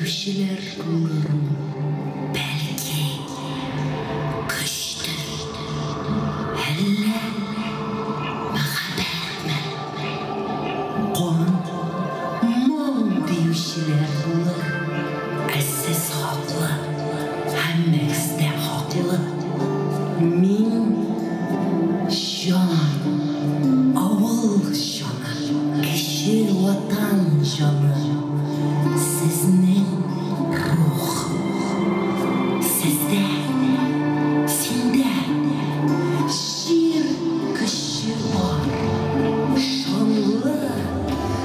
деушілер болырым, бәлки күшті, әлі махаббатмен. Қон мұң деушілер болыр, әсіз хақлы, әммәксті хақлы. Мен жан, ауыл жаны, кіші ватан жаны. Sizning ruh, sizde, sende şiir kışı var, şanlı,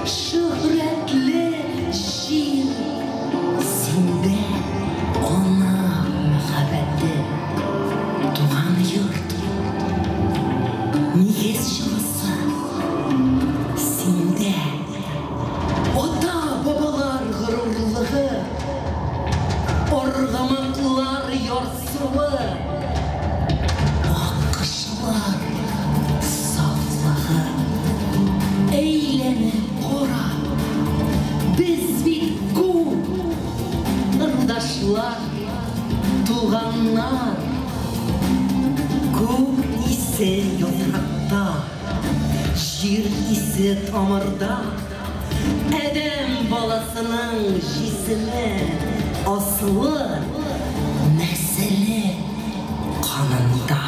şöhretli şiir. Sende ona muhabbeti, doğan yurt, niyet şurası. Sende ota babalar gururluğu, orgamaklar yorsuğu, akışlar saflığı. Eğlenip kora, biz bir kum, ırdaşlar, tuğanlar. Kum ise yolrakta, şiir ise tamarda. Edem balasının jisimi, aslı, nesili kanında.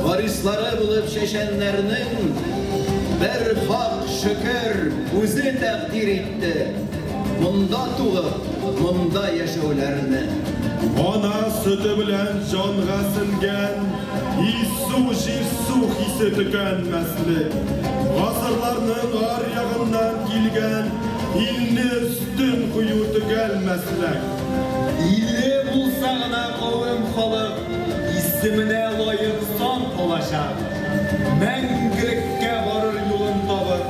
Varisları bulup şeşenlerinin berhak şükür uzi takdir etti. Munda tuğup, munda yaşaularını. Ana sütü bilen canğa singen, Isu jirsu hisse tükenmeslik. Asırlarının ar yağından kilgen, ilni üstün kuyu tükenmeslik. İli bulsağına kavim kalıp, isimine layık son dolaşar. Мәңгілікке varır yolun tabır,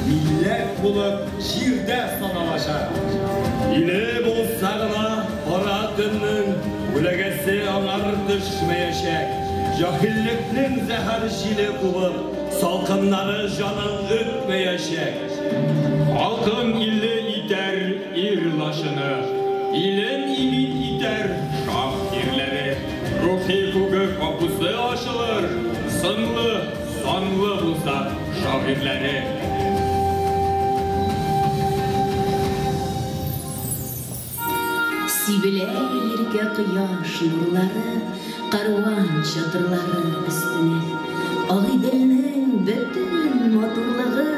millet bulup şirde sanalaşar. İle bulsağına aradının ülegesi anar düşmeyecek. Cahilliknin zehir şili bulup salkınları canın ötmeyecek. Halkın ili iter irlaşını, ilin imin iter şahirleri. Ruhi kugu kapısı açılır, sınlı, sanlı bulsa şairleri. Sibilerge kıyaş nurları, karvan çadırları üstüne. Ağidilinin bütün motorluğu,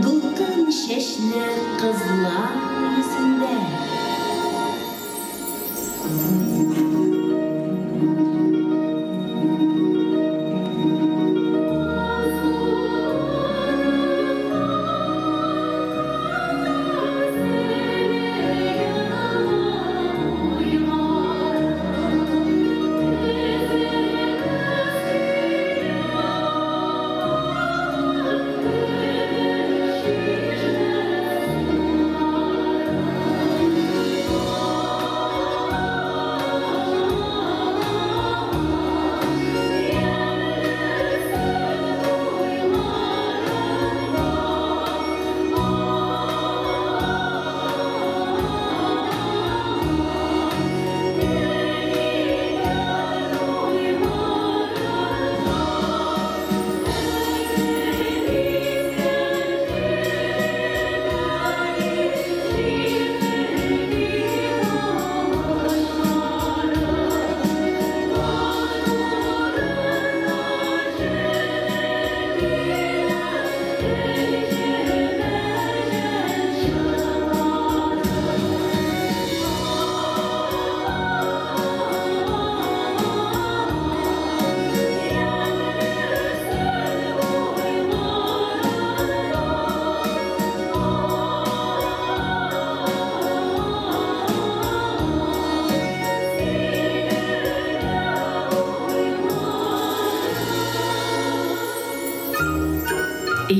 dulkın şeşli kızlar yüzünde.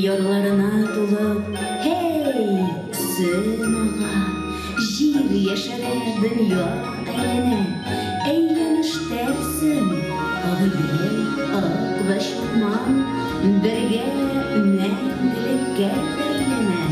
Yorlarına dolup, hey Sünağa, jir yaşarı dünya eylene, eyleniş dersin, ağabey, ak ve şuman, birge mendilikке eylene.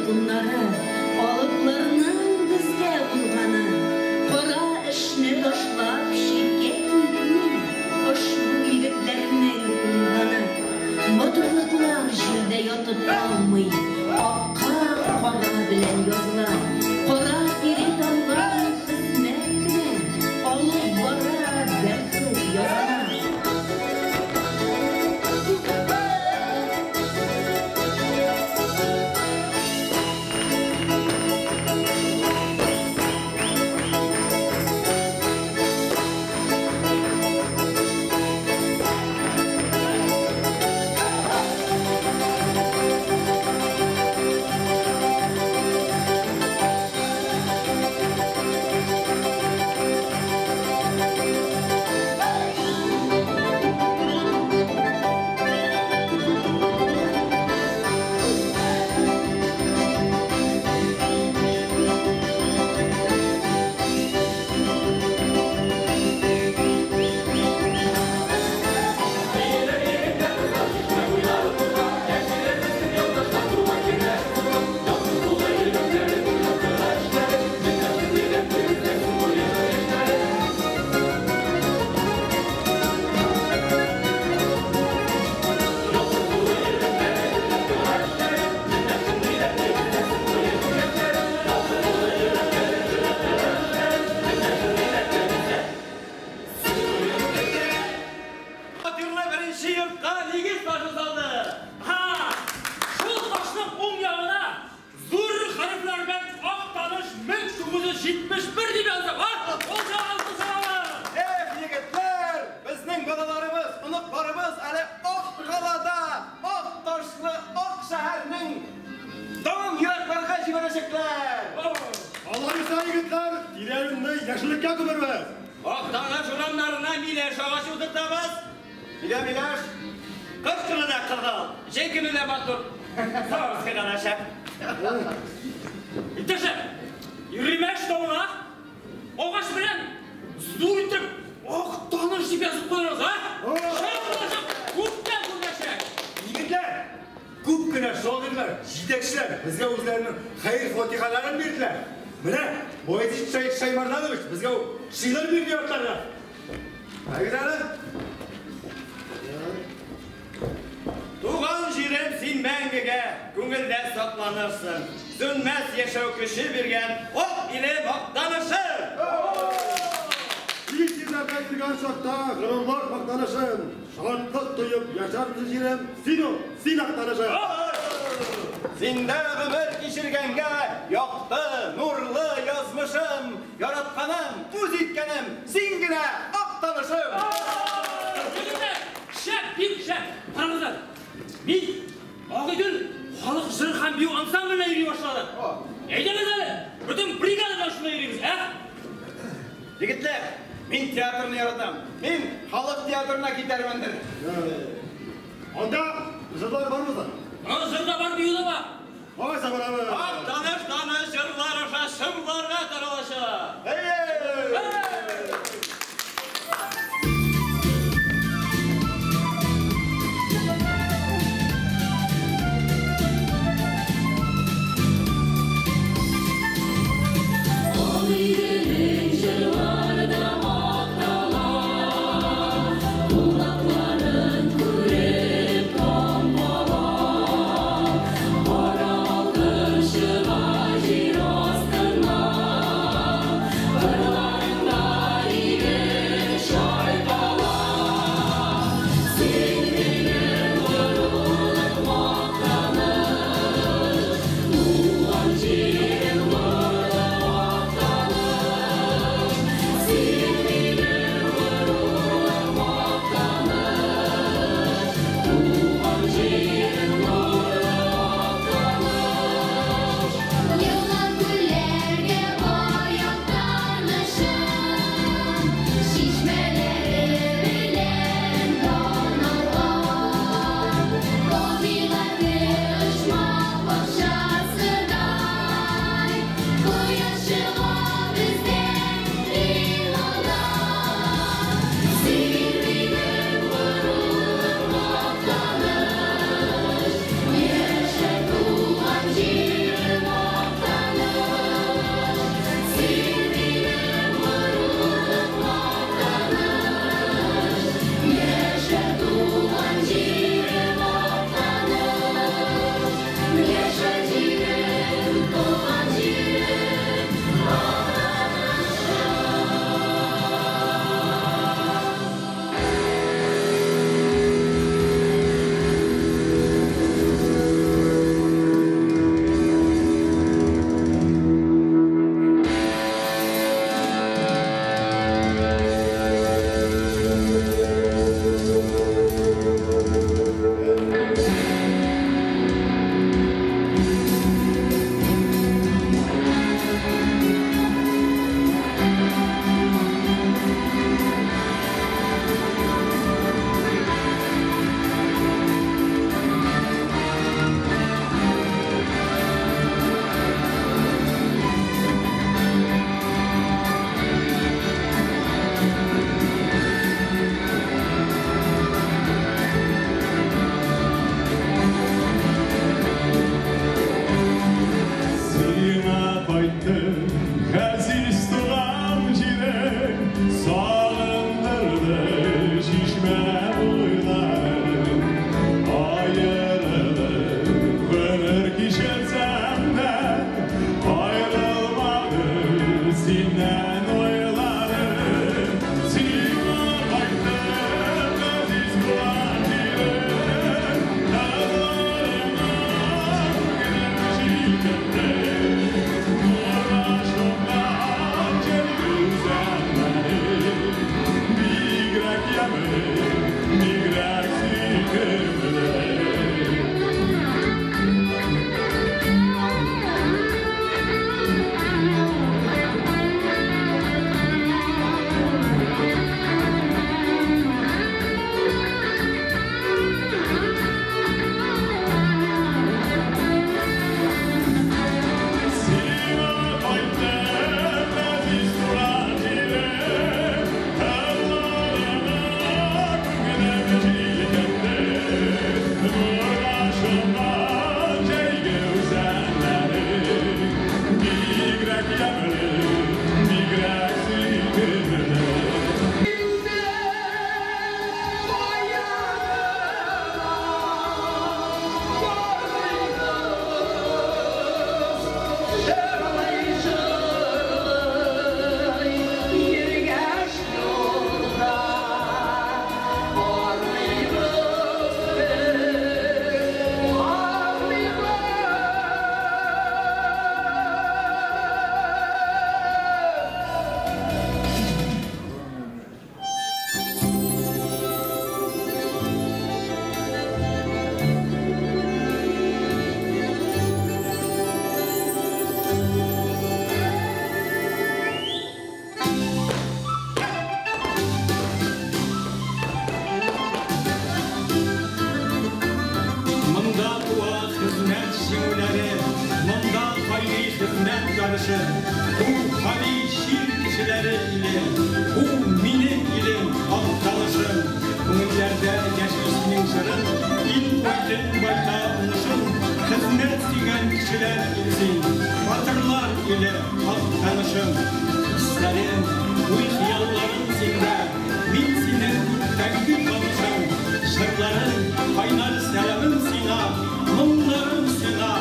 толқынлары, алыпларының бізге ұлғаны, қора ішіне ташлап шекке көйтімен, ұшбу егітлерінің ұлғаны. Батырлықлар жерде ятып қалмай, аққа қора білен языла, қора керет алған қызметіне, алып бара бәрсіз языла. Jirostana жеңуләре, монда хайри хезмәт ярышы, бу хали шир кешеләре иле, бу минем илем атталышым, күңелләрдә яшисенең җырын, ил кайтын байта унышын, хезмәт дигән кешеләр илсин, батырлар иле атталышым, истәрем, уй хыялларым синдә, мин синең тәңге танышым, җырларым, кайнар сәламым сиңа, моңларым сиңа,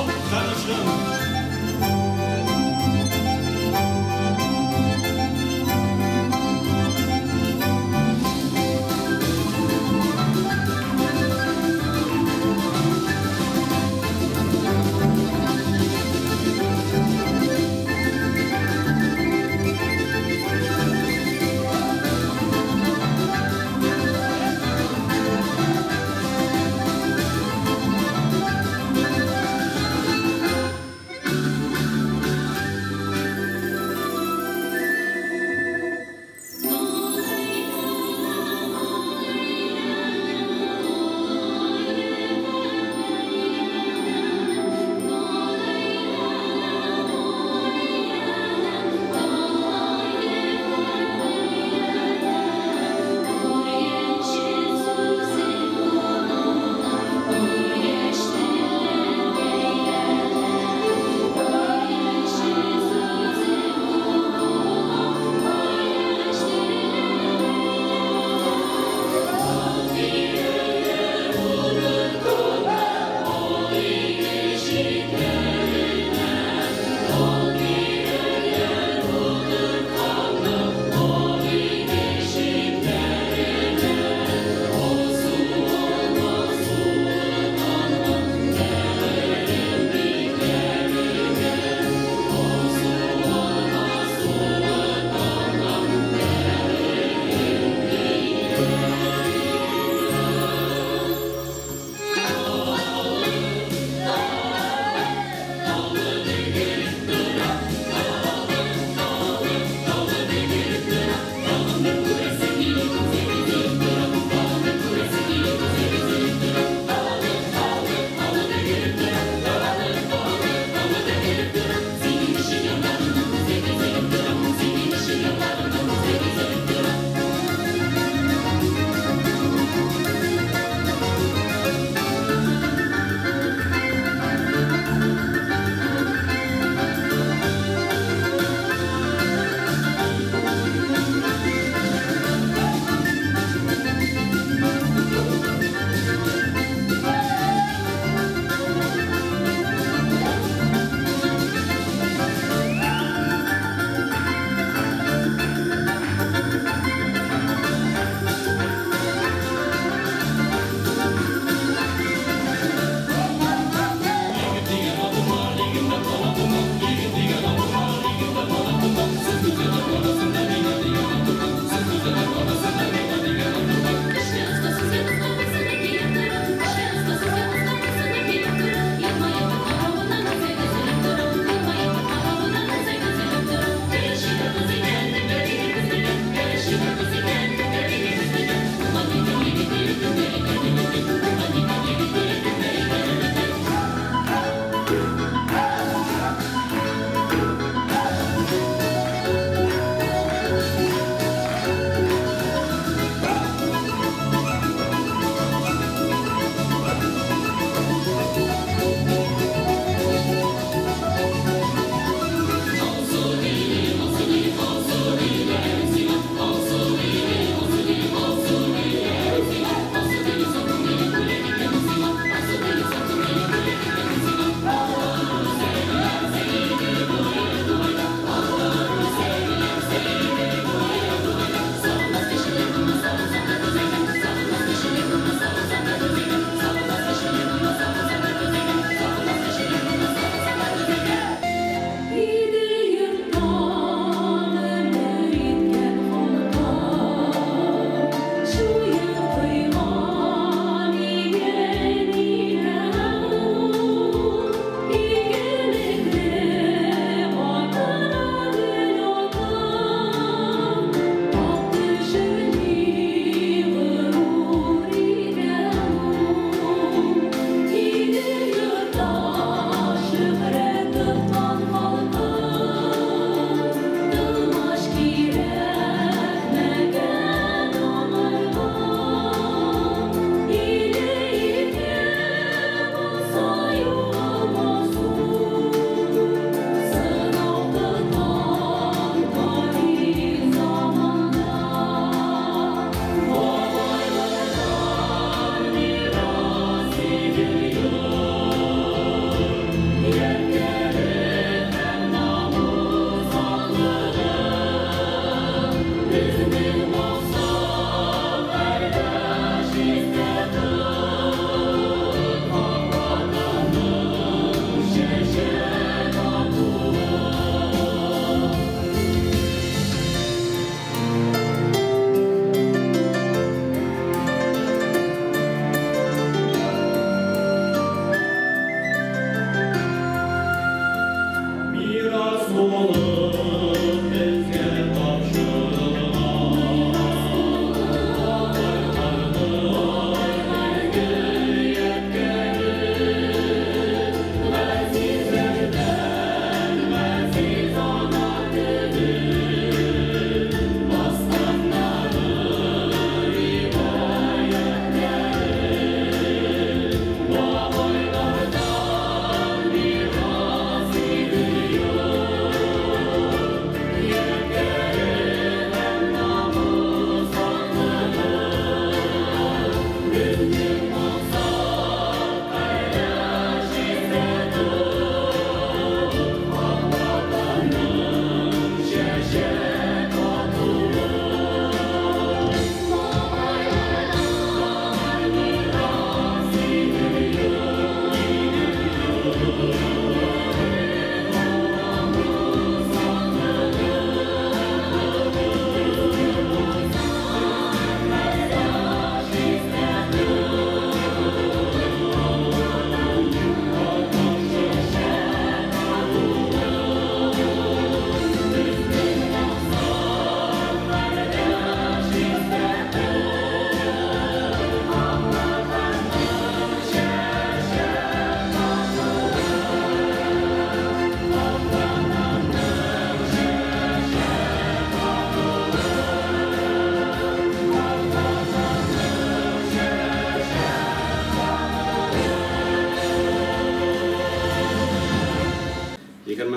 атталышым.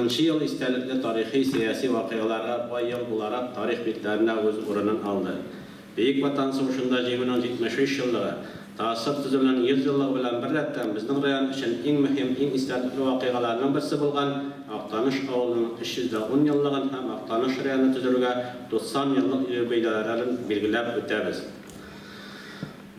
90 yıl istelikli tarihi siyasi vakıyalara bu yıl olarak tarih bitlerine öz oranın aldı. Büyük Vatan Savaşı'nda 73 yıllığı tasir tüzülen 100 yıllığı bilen birlikten bizden rayon için en mühim, en istelikli vakıyalarının birisi bulgan Aktanış avlunun 310 yıllığın hem Aktanış rayonu tüzülüge 90 yıllık yubileylerin bilgilep ötemiz.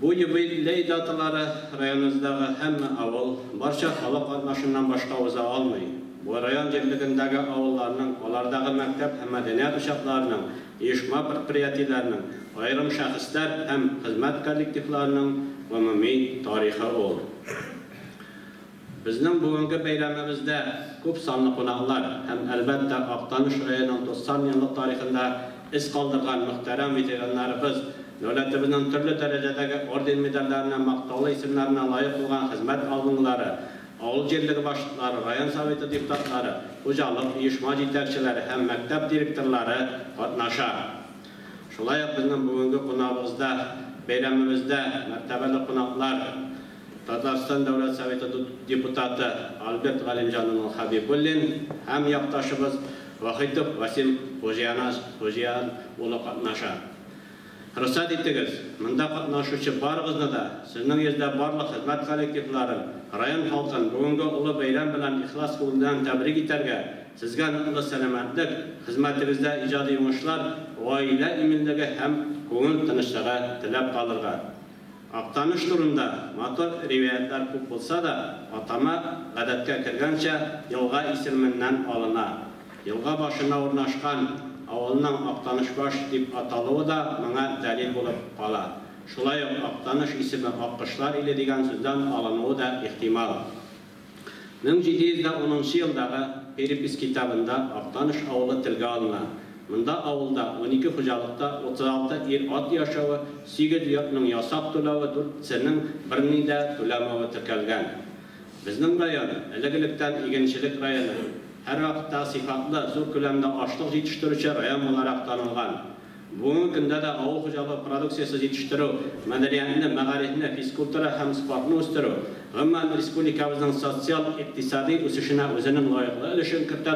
Bu yubiley dataları rayonumuzdaki hem avul, barça halk anlaşından başka uza almayı. Bu rayon cerligindeki avullarının, olardaki mektep hem medeniyet uşaklarının, işma priyatilerinin, ayrım şahıslar hem hizmet kolektiflerinin umumi tarihi olur. Bizning bugungi bayramimizda ko'p sonli qo'noqlar ham albatta Aktanış rayonining 90 yillik tarixida iz qoldirgan muhtaram veteranlarimiz, davlatimizning turli darajadagi orden medallarini, maqtovli ismlarini loyiq bo'lgan xizmat oldinlari, avul jerligi boshliqlari, rayon soveti deputatlari, xo'jalik uyushma yetakchilari ham maktab direktorlari qatnashadi. Shulayaq bizning bugungi qo'nog'imizda, bayramimizda martabali qo'noqlar Tatarstan Davlat Soveti deputatı Albert Galimjanov Habibullin hem yaqtaşımız Vahidov Vasim Hojiyan ulu qatnashadi. Ruxsat etdingiz, munda qatnashuvchi barig'izni da sizning yuzda barliq xizmat kollektivlarini, rayon xalqini bugungi ulug' bayram bilan ixlos qo'ldan tabrik etarga, sizga nurli salomatlik, xizmatingizda ijodiy yumushlar, oila imilligi ham ko'ngil tinchligi tilab qoldirga. Aktanış turunda motor rivayetler ko'p bo'lsa da, atama odatga kirgancha yilga ismidan olina. Yilga boshina o'rnashgan avulning Aktanışbash deb ataluvi da menga dalil bo'lib qoladi. Shulay Aktanış ismi oqqishlar ile degan so'zdan olinuvi da ehtimol. 1710-yildagi Peripis kitobida Aktanış avuli tilga olinadi. Munda avulda 12 xo'jalikda 36 er-ot yashovi, 8 yurtning yasoq to'lovi, 4sining birnida to'lamavi tirkalgan. Bizning rayon iliglikdan eginchilik rayoni, har vaqtda sifatli zo'r ko'lamda oshliq yetishtiruvchi rayon bo'larak tanilgan. Bugungi kunda da avul xo'jalik produksiyasi yetishtiruv, madaniyatni, ma'rifatni, fizkultura ham sportni o'stiruv, umuman respublikamizning sotsial-iqtisodiy o'sishini o'zining loyiqli ulushini kirita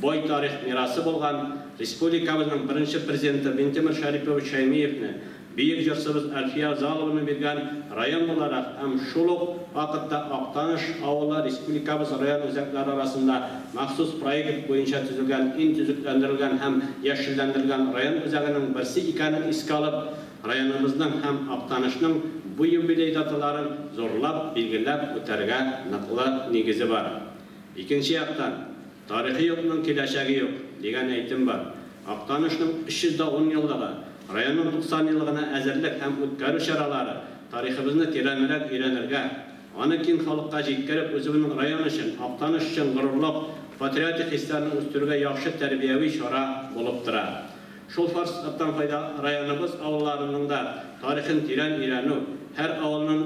boy tarix merosi bo'lgan respublikamizning birinchi prezidenti Bentemir Sharipovich Shaymiyevni, buyuk jursimiz Alfiya Zolovni bergan rayon bo'larak ham shuluq vaqtda Aktanış avuli respublikamiz rayon o'zaklari orasida maxsus proyekt bo'yicha tuzilgan, tuzuklantirilgan ham yashillantirilgan rayon o'zagining birsi ekanini esga olib, rayonimizning ham Aktanışning bu yubiley datalarini zo'rlab belgilab o'targa naqli negizi bor. Ikkinchi yoqdan tarixiy yo'qning kelajagi yo'q degan aytim bor. Aktanışning 310 yilligi, rayonning 90 yilligini azirlik ham o'tkazish choralari tariximizni teranroq o'rganirga, uni keng xalqqa yetkazib, o'zining rayon uchun, Aktanış uchun g'ururlik, patriotik hislarni o'stirishga yaxshi tarbiyaviy chora bo'lib turadi. Şu fırsatdan fayda rayonumuz avullarının da tarixini teran o'rganib, her avulning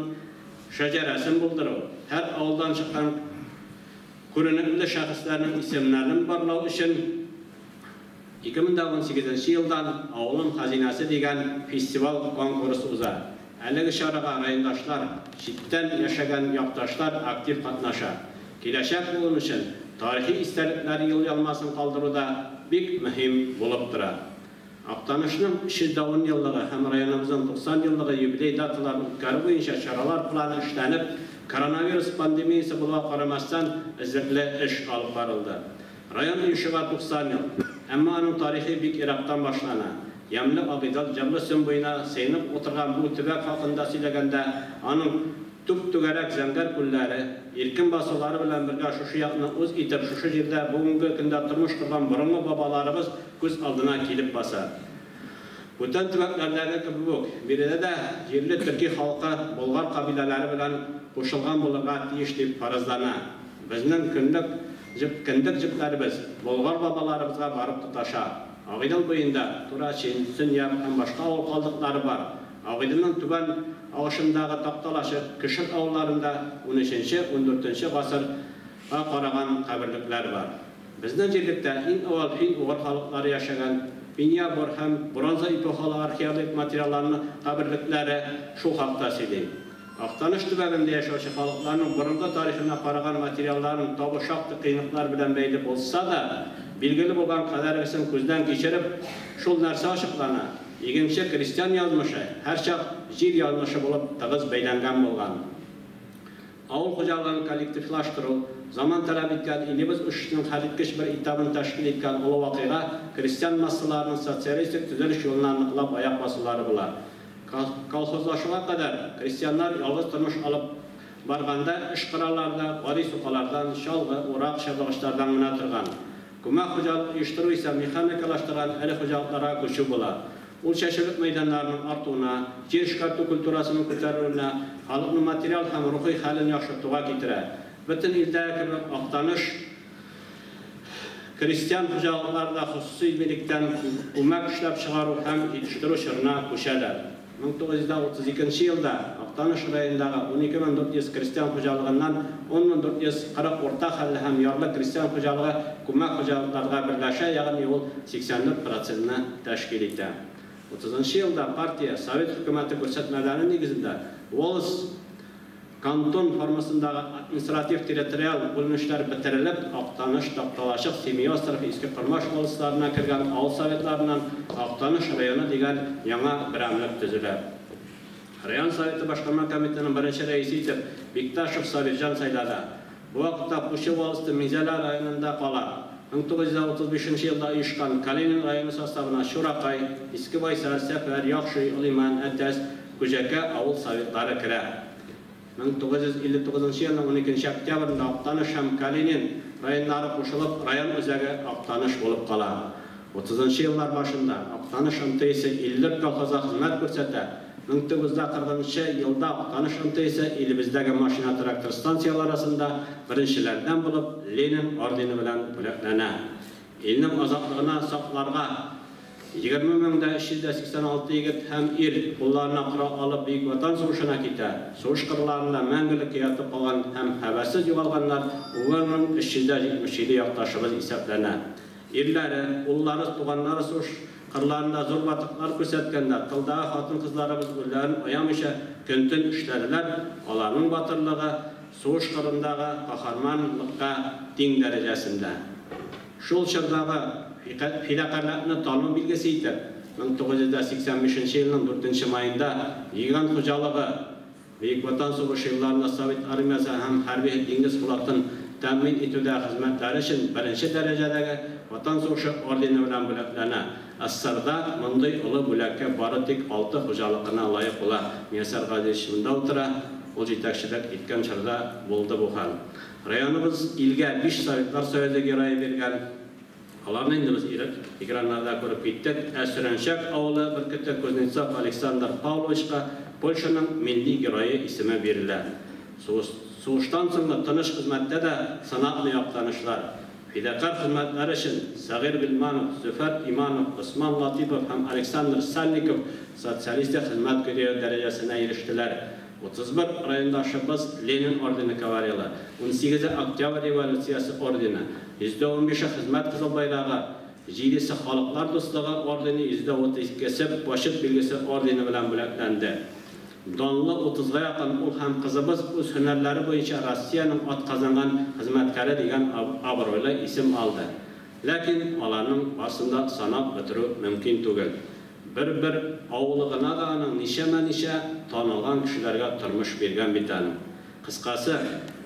shajarasini bildirib, her avuldan chiqqan ko'rinimli shaxslarning ismlarini barlav uchun 2018-yildan avulning xazinasi degan festival konkursi o'zadi. Haligi charaga rayondoshlar, chetdan yashagan yurtdoshlar aktiv qatnashadi. Kelajak bugun uchun tarixiy istaliklarni yo'l olmasini qoldiruvda bek muhim bo'lib turadi. Aktanışning 310 yilligi ham rayonimizning 90 yilligi yubiley datalarini o'tkazish bo'yicha choralar plani ishlanib, koronavirus pandemiyasi bilan qaramasdan izchil ish olib borildi. Rayon inshoga 90 yil, ammo uning tarixi bek Iroqdan boshlanadi. Yamli Abidal Jablasin bo'yina seyinib o'tirgan bu tubak haqida so'ylaganda, uning tup-tugarak zangar pullari, erkin bosuvlari bilan birga shu yoqni o'z etib, shu yerda bugungi kunda turmush qurgan burungi bobolarimiz ko'z oldina kelib bosadi. Butun tubaklardagi kabi birida da yerli Turkiy xalqi Bulgar qabilalari bilan qo'shilgan bo'lgan tiyish deb farazlanadi. Bizning kindik jiplarimiz Bulgar bobolarimizga borib tutashadi. Ag'idal bo'yinda Turachin, Sunyab ham boshqa avul qoldiqlari bor. Ag'idalning tuban ağışındagi taqtalashi Kishir avullarida 13-14-asr qaragan qabrliklar bor. Bizning yerlikda eng avval Uyg'ur xalqlari yashagan Binya Borham, Bronza epoxali arxeologik materiallarni qabrliklari shu haqda so'zlaydi. Актаныш төбәгендә яшәүче халыкларның борынгы тарихына караган материалларын табу шактый кыйынлыклар белән бәйле булса да, билгеле булган кадәресен күздән кичереп, шул нәрсә ачыклана. Игенче крестьян язмышы һәр чак җир язмышы булып тыгыз бәйләнгән булган. Авыл хуҗалыгын коллективлаштыру, заман таләп иткән илебез үсешенең хәлиткеч бер этабын тәшкил иткән олы вакыйга крестьян массаларының социалистик төзелеш юлына ныклап аяк басулары була. Колхозлашуга кадәр крестьяннар ялгыз тормыш алып барганда эш кыралларда, гади сукалардан, чалгы, урак, чабыгычлардан гына торган. Күмәк хуҗалык оештыру исә механикалаштырган әле хуҗалыкларга күчү була. Ул чәчелек мәйданнарының артуына, җир эшкәртү культурасының күтәрелүенә, халыкның материал һәм рухи хәлен яхшыртуга китерә. Бөтен илдәге кебек Актаныш крестьян хуҗалыкларда хусусый милектән күмәк эшләп чыгару һәм итештерү чорына күчәләр. 1932 елда Актаныш районындагы 12400 крестьян хуҗалыгыннан 10440 орта хәлле һәм ярлы крестьян хуҗалыгы күмәк хуҗалыкларга берләшә, ягъни ул 84%-ны тәшкил итә. 30 елда партия Совет хөкүмәте күрсәтмәләре нигезендә Волос кантон формасындагы административ-территориаль бүленешләр бетерелеп, Актаныш, Такталашык, Семей-Остров, Иске Кырмаш волосларына кергән авыл советларыннан Актаныш районы дигән яңа берәмлек төзелә. Район советы башкарма комитетының беренче рәисе итеп Бикташев Сабирҗан сайлады. Бу вакытта Кушы волосты Мизәлә районында кала. 1935 елда оешкан Калинин районы составына Шуракай, Иске Байсар, Сәфәр, Яхшы, Лиман, Әтәс, Күҗәкә авыл советлары керә. 1959 елның 12 октябрында Актаныш һәм Калинин районнары кушылып, район үзәге Актаныш булып кала. 30 еллар башында Актаныш МТС 54 колхозга хезмәт күрсәтә. 1940 елда Актаныш МТС илебездәге машина трактор станциялары арасында беренчеләрдән булып Ленин ордены белән бүләкләнә. Илнең азатлыгына сакларга 20,386 егет һәм ир кулларына корал алып Бөек Ватан сугышына китә. Сугыш кырларында мәңгелек ятып калган һәм хәбәрсез югалганнар 377 якташыбыз исәпләнә. Ирләре, уллары, туганнары сугыш кырларында зур батыклар күрсәткәндә, тылдагы хатын-кызларыбыз үләрен аямыйча көн-төн эшләделәр. Аларның батырлыгы сугыш кырындагы каһарманлыкка тиң дәрәҗәсендә. Шул чордагы фидакарлыкны тану билгесе итеп, 1985 елның 4 майында Еган хуҗалыгы Бөек Ватан сугышы елларында Совет армиясе һәм хәрби диңгез флотын тәэмин итүдә хезмәтләре өчен беренче дәрәҗәдәге Ватан сугышы ордены белән бүләкләнә. Ассарда мондый олы бүләккә бары тик 6 хуҗалыгына лаек була. Миясар Гадилович монда утыра, ул җитәкчелек иткән чорда булды бу хәл. Районыбыз илгә 5 Советлар Союзы герое биргән. Аларны инде без экраннарда күреп киттек. Әсрәнчәк авылы Бөркетә Кузнецов Александр Павловичка Польшаның милли герое исеме бирелә. Сугыштан соң тыныч хезмәттә дә санатлы Актанышлар. Фидакар хезмәтләре өчен Сагир Билманов, Зөфәр Иманов, Усман Латипов һәм Александр Сальников социалистик хезмәт көрәе дәрәҗәсенә ирештеләр. 31 райондашыбыз Ленин ордены кавалеры, 18 Октябрь революциясы ордены, 115 хезмәт кызыл байрагы, 7 халыклар дуслыгы ордены, 132 Башыт билгесе ордены белән бүләкләнде. Данлы 30-га якын ул һәм кызыбыз үз һөнәрләре буенча Россиянең атказанган хезмәткәре дигән абруйлы исем алды. Ләкин аларның барсында санап бетерү мөмкин түгел. Бер авылыгына да аның ничә танылган кешеләргә тормыш биргән бит аны. Кыскасы,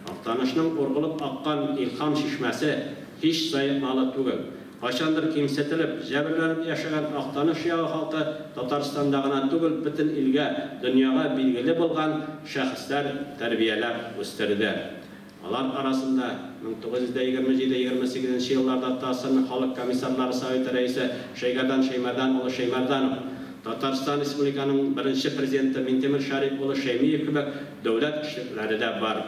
Актанышның ургылып аккан илһам шишмәсе һич саемалы түгел. Кайчандыр кимсетелеп, җәберләнеп яшәгән Актаныш яғы халкы Татарстанда гына түгел, бөтен илгә, дөньяга билгеле булган шәхесләр тәрбияләп үстерде. Алар арасында 1927-28 елларда Татарстан халык комиссарлары советы рәисе Шәйгәрдан Шәймәрдан улы Шәймәрданов, Татарстан Республиканың беренче президенты Минтимер Шәриф улы Шәймиев кебек дәүләт кешеләре дә бар.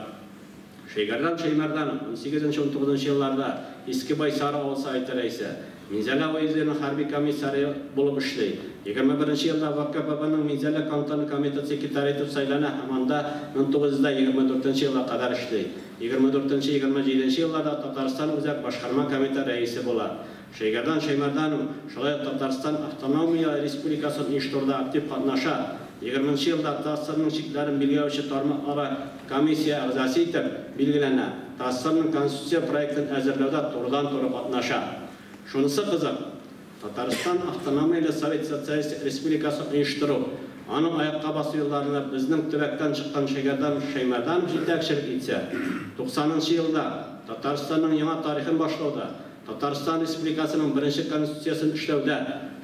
Шәйгәрдан Шәймәрданов 18-19 елларда Иске Байсар авыл советы рәисе, Минзәлә уездының хәрби комиссары булып эшли. 21 елда ВКПБның Минзәлә кантон комитет секретаре итеп сайлана һәм анда 1924 елга кадәр эшли. 24-27 елларда Татарстан үзәк башкарма комитеты рәисе була. Шәйгәрдан Шәймәрданов шулай Татарстан автономия республикасын оештыруда актив катнаша. 20 жылда Тассырның шикларын белгілеуші тармақтары комиссия ағзасы етіп белгілене. Тассырның конституция проектін әзірлеуде тұрдан-тұры қатнаша. Шунысы қызық, Татарстан автономиялы Совет Социалистік Республикасы ұйыштыру, аның аяққа басу елларына біздің төбектен шыққан Шегердан Шаймардан жетекшілік етсе, 90-шы жылда Татарстанның яңа тарихын башлауда, Татарстан Республикасының бірінші конституциясын ішлеуде,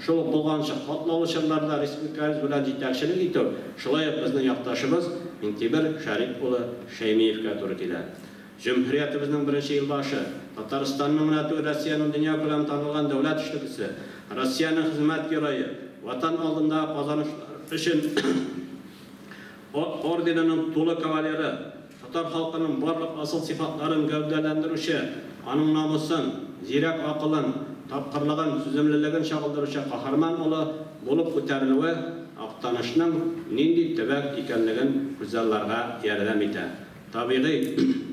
шул болғанша қатлаулы жылдарда республикамыз білән жетекшілік ету, шулай біздің яқташымыз Минтимир Шәрипұлы Шәймиевке туры келді. Cumhuriyetimizin birinci yılbaşı, Tataristan'ın münatı Rusya'nın dünya kılem tanılgan devlet işlikisi, Rusya'nın hizmet göreyi, vatan aldığında kazanışlar için ordeninin tolu kavaleri, Tatar halkının barlık asıl sıfatların gövdelendirişi, anın namusun, zirek akılın, tapkırlığın, süzümlülüğün şakıldırışı kahraman olup көтерілуі ақтанышының нендей төбәк екенлігін күзалларға ярдәм итә. Табиғи,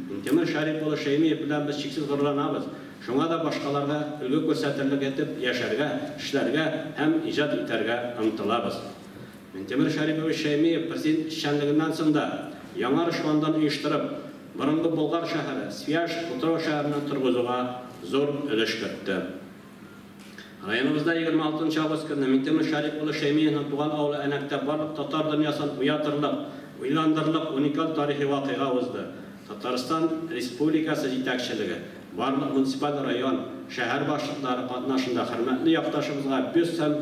Минтимир Шәрипұлы Шәймиев белән без шиксез горурланабыз. Шуңа да башкаларга үлгі күрсәтерлек итеп яшәргә, эшләргә һәм иҗат итәргә омтылабыз. Минтимир Шәрипов Шәймиев президент эшчәнлегеннән соң да яңа Рушвандан оештырып, борынгы Болгар шәһәре, Свияжск, Утрау шәһәрен торгызуга зур өлеш кертте. Районыбызда 26 август көнне Минтимир Шәрипұлы Шәймиевнең туган авылы Әнәктә барлык татар дөньясын уятырлык, уйландырырлык уникаль тарихи вакыйга узды. Татарстан Республикасы җитәкчелеге, барлык муниципаль район, шәһәр башлыклары катнашында хөрмәтле якташыбызга бөз һәм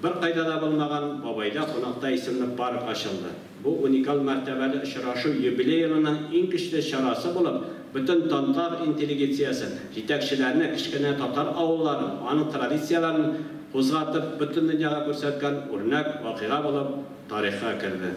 бер кайда да булмаган Бабайда кунакта исемле парк ачылды. Бу уникаль мәртәбәле очрашу юбилейының иң көчле чарасы булып, bütün татар интеллигенциясын, җитәкчеләрне, кичкенә татар авылларын, аның традицияларын кузгатып, bütün дөньяга күрсәткән үрнәк вакыйга булып тарихка керде.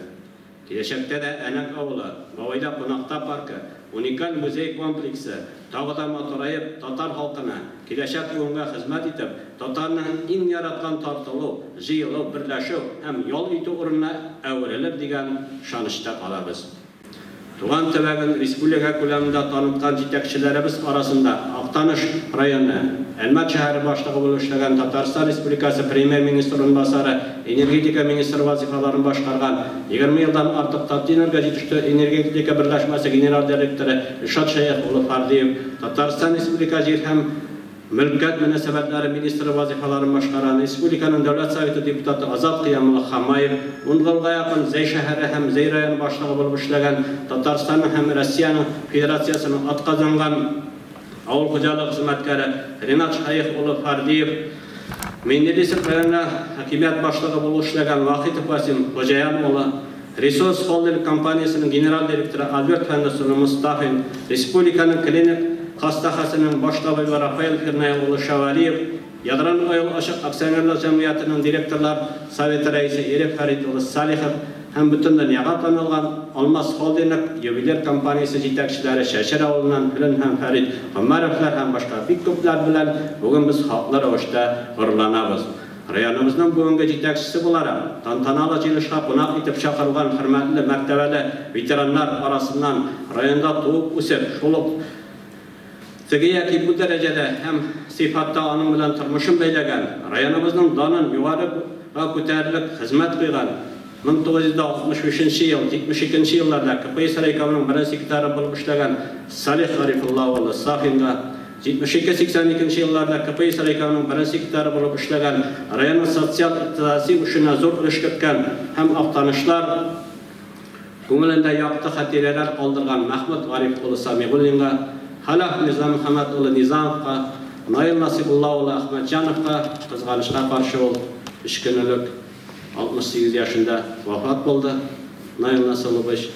Киләчәктә дә Әнәк авылы, Бабайда кунакта паркы, уникаль музей комплексы тагы да матурайып, татар халкына киләчәк буенга хезмәт итеп, татарның иң яраткан тартылу, җыелу, берләшү һәм ял итү урынына әверелеп дигән шанышта калабыз. Туган төбәген республика күләмендә таныткан җитәкчеләребез арасында Актаныш районы, Әлмәт шәһәре башлыгы булып эшләгән Татарстан Республикасы премьер-министр урынбасары, энергетика министры вазифаларын башкарган, 20 елдан артык Татнефть җитештерү энергетика берләшмәсе генераль директоры Илшат Шәйхуллов Фардиев, Татарстан Республика җир һәм мөлкәт мөнәсәбәтләре министры вазифаларын башкарган, республиканың дәүләт советы депутаты Азат Кыямулла Хамаев, 10 елга якын Зәй шәһәре һәм Зәй районы башлыгы булып эшләгән, Татарстанның һәм Россиянең Федерациясының атказанган авыл хуҗалык хезмәткәре Ринат Шәйхуллов Фардиев, Менделисов районында хакимият башлыгы булып эшләгән Вахитов Васим Хоҗаян улы, Ресурс холдинг компаниясының генераль директоры Альберт Фәндәсулы Мустафин, республиканың клиник хастаханасының башлыгы Рафаэль Фернай улы Шавалиев, Ядран Ойл Ашык акционерлар җәмгыятының директорлар советы рәисе Ирек Фәрит улы Салихов һәм бүтән дөньяга танылган Алмаз холдинг ювелир компаниясе җитәкчеләре Шәшәр авылыннан Филин һәм Фәрит Гомәровлар һәм башка бик күпләр белән бүген без халыклар рәвештә горурланабыз. Районыбызның бүгенге җитәкчесе буларак, тантаналы җыелышка кунак итеп чакырылган хөрмәтле мәртәбәле ветераннар арасыннан районда туып үсеп, шул теге яки бу дәрәҗәдә һәм сыйфатта аның белән тормышын бәйләгән, районыбызның данын югарыга күтәрерлек хезмәт кылган 1965 ел, 72 елларда КПСС райкомының беренче секретары булып эшләгән Салих Гарифулла улы Сафинга, 72-82 елларда КПСС райкомының беренче секретары булып эшләгән, районның социаль-икътисади эшенә зур өлеш керткән һәм Актанышлар күңелендә якты хатирәләр калдырган Мәхмүд Гариф улы Самигуллинга, Халах Низам Мөхәммәд улы Низамовка, Наил Насибулла улы Әхмәтҗановка кызганычка каршы ул 3 көнлек 68 yaşında vafat buldu. Nail Nasılıbış.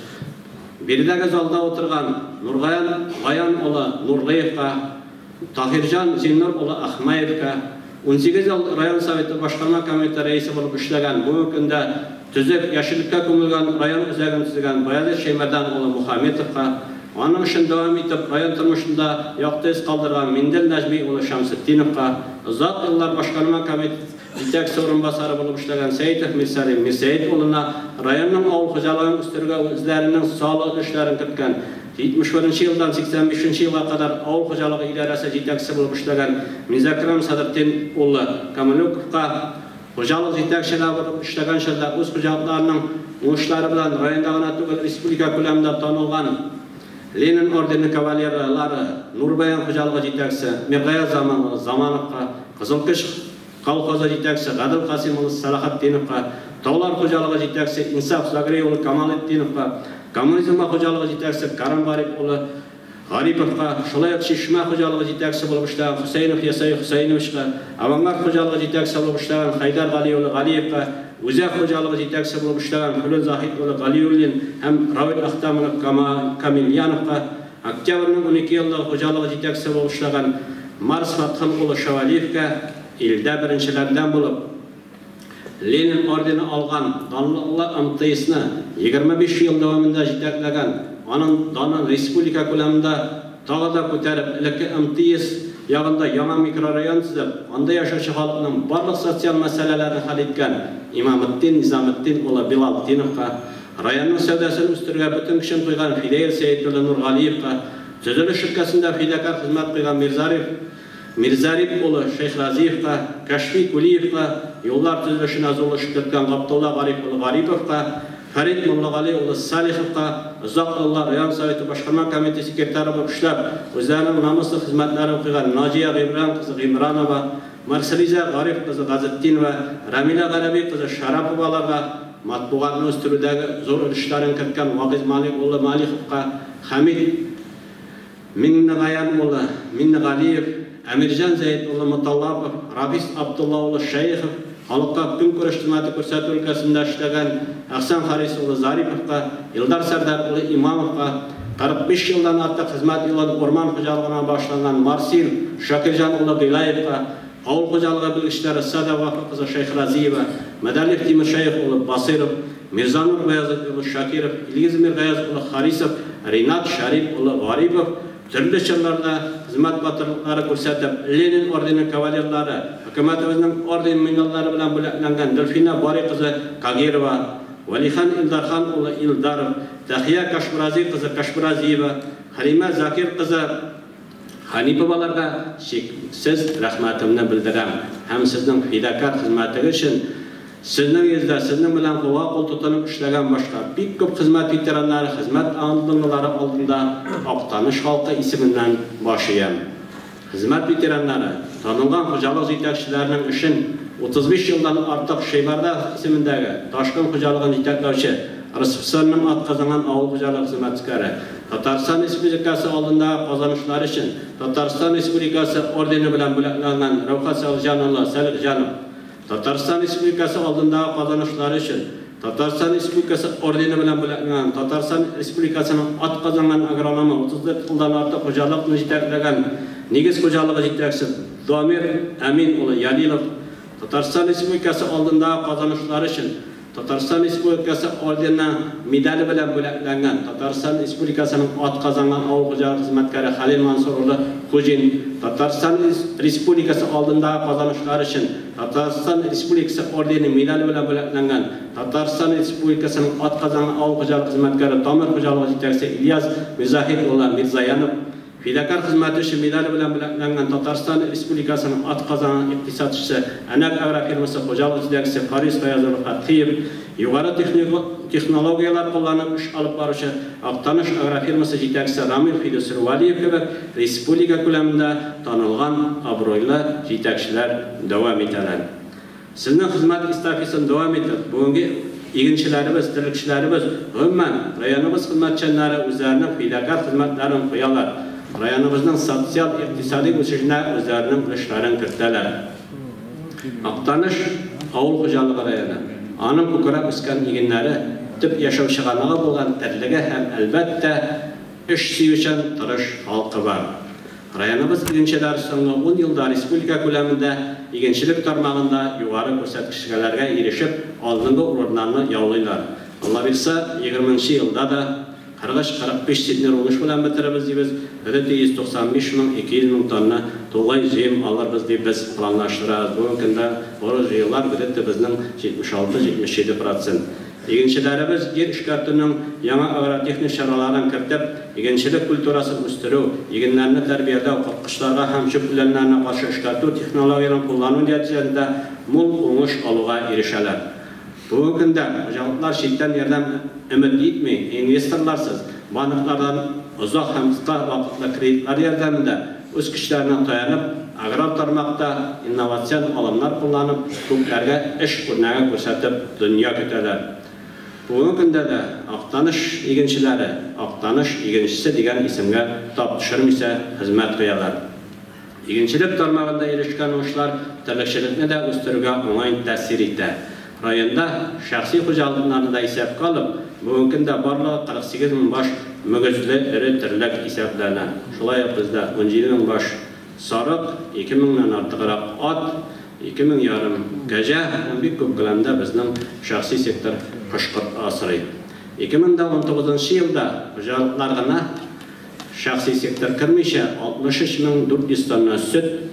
Birdəki zalda oturgan Nurgayan ola Nurgayevka, Tahircan Zinnur ola Ahmayevka, 18 yıl rayon soveti başkanma komiteti reisi bulup işləgən, bu gündə tüzük yaşıllıkka kumulgan rayon üzəgini tüzügən Bayazet Şeymerdan ola Muhammetovka, onun için devam edip rayon turmuşunda yaktı iz kaldırgan Mindel Necmi ola Şamsettinovka, uzak yıllar başkanma komiteti Җитәкче урынбасары булып эшләгән Сәйитов Мирсәлим Мирсәет улына районның авыл хуҗалыгын үстерүгә үзләренең салык эшләрен керткән, 71 елдан 85 елга кадәр авыл хуҗалыгы идарәсе җитәкчесе булып эшләгән Мизакрам Садыртдин улы Камалюковка Hocalık yetakçiler bulup işlegen şeyler öz hocalıklarının uğuşları bilen rayondagına tugul respublika ko'lamida tanılgan Lenin ordeni kavalyerlari, Nurbayan hojalığı yetakçisi Mirgaya Zamanovga, Qizilqish kolxozi yetakchisi Gadil Qasimov Salahatdinovga, Tog'lar hojalığı yetakchisi Insaf Zagreyoğlu Kamoliddinowga, Kommunizm hojalığı yetakchisi Karim G'aripovga, shunday Shishma hojalığı yetakchisi bo'lib ishlagan Husaynov Yasay Husaynovga, Avangard hojalığı yetakchisi bo'lib ishlagan Haydar G'aliyo'li G'aliyevga, O'zak hojalığı yetakchisi bo'lib ishlagan Hulul Zohido'li G'aliyullin ham Ravil Axtamovga, Kamilyanovga, Oktyabrning 12 yillik hojalığı yetakchisi bo'lib ishlagan Mars Fatxo'li Shavaliyevga ilda birinchilardan bo'lib Lenin ordeni olgan donliqli MTS'ni 25 yil davomida yetaklagan, onun respublika ko'lamida tog'da ko'tarib, ilki MTS yog'inda yangi mikrorayon tuzib, onda yashovchi xalqning barliq sotsial masalalarini hal etgan Imomiddin Nizomiddin o'g'li Bilaldinovga, rayonning savdosini o'stirgan butun kuchini qo'ygan Fidel Saidullo Nurg'aliyevga, tuzilish shirkasida fidakor xizmat qilgan Mirzarif o'g'li Shayxraziyevga, Kashfiy Kuliyevga, yo'llar tuzilishini azolashib ketgan Abdulla G'aripovga, Farid Mullag'ali o'g'li Salihovga, uzoq yillar rayon soveti boshqarma komiteti sekretari bo'lib ishlab, o'zlarining nomusli xizmatlarini qilgan Nojiya G'imron qizi G'imronova, Marsaliza G'arif qizi G'aziddinova, Ramila G'alabiy qizi Sharapovalarga, matbuotni o'stirudagi zo'r ulushlarni kiritgan Vogiz Malik o'g'li Malikovga, Hamid Minnag'ayan o'g'li Minnag'aliyev, Amirjon Zayd o'g'li Mutallabov, Rabis Abdullah o'g'li Shayxov, xalqqa kun ko'rish xizmati ko'rsatuv өлкәсендә ishlagan Ahsan Haris o'g'li Zaripovga, Ildar Sardar o'g'li Imamovga, 45 yildan ortiq xizmat yo'lida o'rmon xo'jaligına boshlangan Marsil Shokirjon o'g'li G'ilayevga, Qo'l xo'jaligi bilgishlari Sadava qizi Shayxraziyeva, Madaliyev Timosheyev o'g'li Basirov, Mirzanur Bayazov o'g'li Shakirov, Ilgiz Mirg'ayazov o'g'li Harisov, Rinat Sharif o'g'li G'aripov turli chorlarda xizmat batirliklari ko'rsatib, Lenin ordeni kavalyerlari, hukumatimizning orden medallari bilan bo'laklangan Dilfina Bori qizi Kagirova, Valixan Ildarxon o'g'li Ildarov, Tahiya Kashmiraziy qizi Kashmiraziyeva, Halima Zakir qizi Hanipovalarga cheksiz rahmatimni bildiraman. Ham sizning fidakor xizmatingiz uchun sizning yuzda sizning bilan qo'l tutinib ishlagan boshqa bir ko'p xizmat veteranlari xizmat andiqlari oldida Oqtanish xalqi ismidan boshlayman. Xizmat veteranlari tanilgan xo'jalik yetakchilarining ishin 35 yildan ortiq Shaybarda ismidagi Toshkent xo'jaligini yetaklovchi Rasifsonning atqazangan avul xo'jalik xizmatkori, Tatariston Respublikasi oldinda qozonishlari uchun Tatariston Respublikasi ordeni bilan bo'laklangan Ravhat Saljanullo Salihjanov, Tatariston Respublikasi oldinda qozonishlari uchun Tatariston Respublikasi ordeni bilan bo'laklangan Tatariston Respublikasining atqazangan agronomi 34 yildan ortiq xo'jalikni yetaklagan Negiz xo'jaligi yetakchisi Domir Amin o'g'li Yalilov, Tatariston Respublikasi oldinda qozonishlari uchun Tatariston Respublikasi ordeni medali bilan bo'laklangan Tatariston Respublikasining atqazangan avul xo'jalik xizmatkori Halil Mansur o'g'li Xo'jin, Tatariston Respublikasi oldinda qozonishlari uchun Tatariston Respublikasi ordeni medali bilan bo'laklangan Tatariston Respublikasining atqazangan avul xo'jalik xizmatkori Tomir xo'jaligi yetakchisi Ilyas Mirzohid o'g'li Mirzayanov, fidakor xizmati uchun medali bilan bo'laklangan Tatariston Respublikasining atqazangan iqtisodchisi Anak agrofirmasi xo'jalik yetakchisi Faris G'ayozov Fathiyev, yuqori texnologiyalar qo'llanib ish olib boruvchi Oqtanish agrofirmasi yetakchisi Ramil Fidusirvaliyev kabi respublika ko'lamida tanilgan obro'li yetakchilar davom etadi. Sizning xizmat estafetasini davom etib, bugungi eginchilarimiz, tirikchilarimiz, umuman rayonimiz xizmatchilari o'zlarining fidakor xizmatlarini qo'yadilar. Rayonimizning sotsial-iqtisodiy o'sishine o'zlarining ishlarini kiritadilar. Oqtanish avul xo'jaligi rayoni, aning ko'krab o'sgan eginlari tip yashovchiganligi bo'lgan tirligi ham albatta ish suyuvchan tirish xalqi bor. Rayonimiz eginchilari so'nggi 10 yilda respublika ko'lamida eginchilik tarmog'ida yuqori ko'rsatkichlarga erishib, oldingi o'rinlarni yollaylar. Alloh bilsa, 20-yilda da 40-45 sentner oluş bilan bitiramiz deymiz. 195.200 tonna to'g'ay yem olamiz deb biz planlashtiramiz. Bu kunda yillar bizning 76-77%. Eginchilarimiz yer ishkatining yangi agrotexnik choralarini kiritib, eginchilik kulturasini o'stirish, eginlarni tarbiyalash, qo'qqishlarga ham shu bilanlarni qarshi ishkatuv texnologiyalarini qo'llanuv natijasida mol oңыш алуға eрешәләр. Бүгінгі күнде қожалықтар шеттен ярдәм үміт етмей, инвесторларсыз, банклардан ұзақ һәм қысқа вақытлы кредитлар ярдәмендә үз көчләренә таянып, аграр тармақта инновацион алымнар кулланып, күпләргә эш үрнәге күрсәтеп, дөнья көтәләр. Бүгінгі күндә дә Актаныш игенчеләре, Актаныш игенчесе дигән исемгә тап төшермисә хезмәт куялар. Игенчелек тармагында ирешкән уңышлар терлекчелекне дә үстерүгә уңай тәэсир итә. Районда шәхси хуҗалыкларны да исәпкә алып, бүгенге көндә барлыгы 48 мең баш мөгезле эре терлек исәпләнә. Шулай ук бездә 17 мең баш сарык, 2 меңнән артыграк ат, 2 мең ярым кәҗә, бик күп күләмдә безнең шәхси сектор кышкырт асрый. 2019 елда хуҗалыклар гына шәхси сектор кирмичә 63,400 тонна сөт,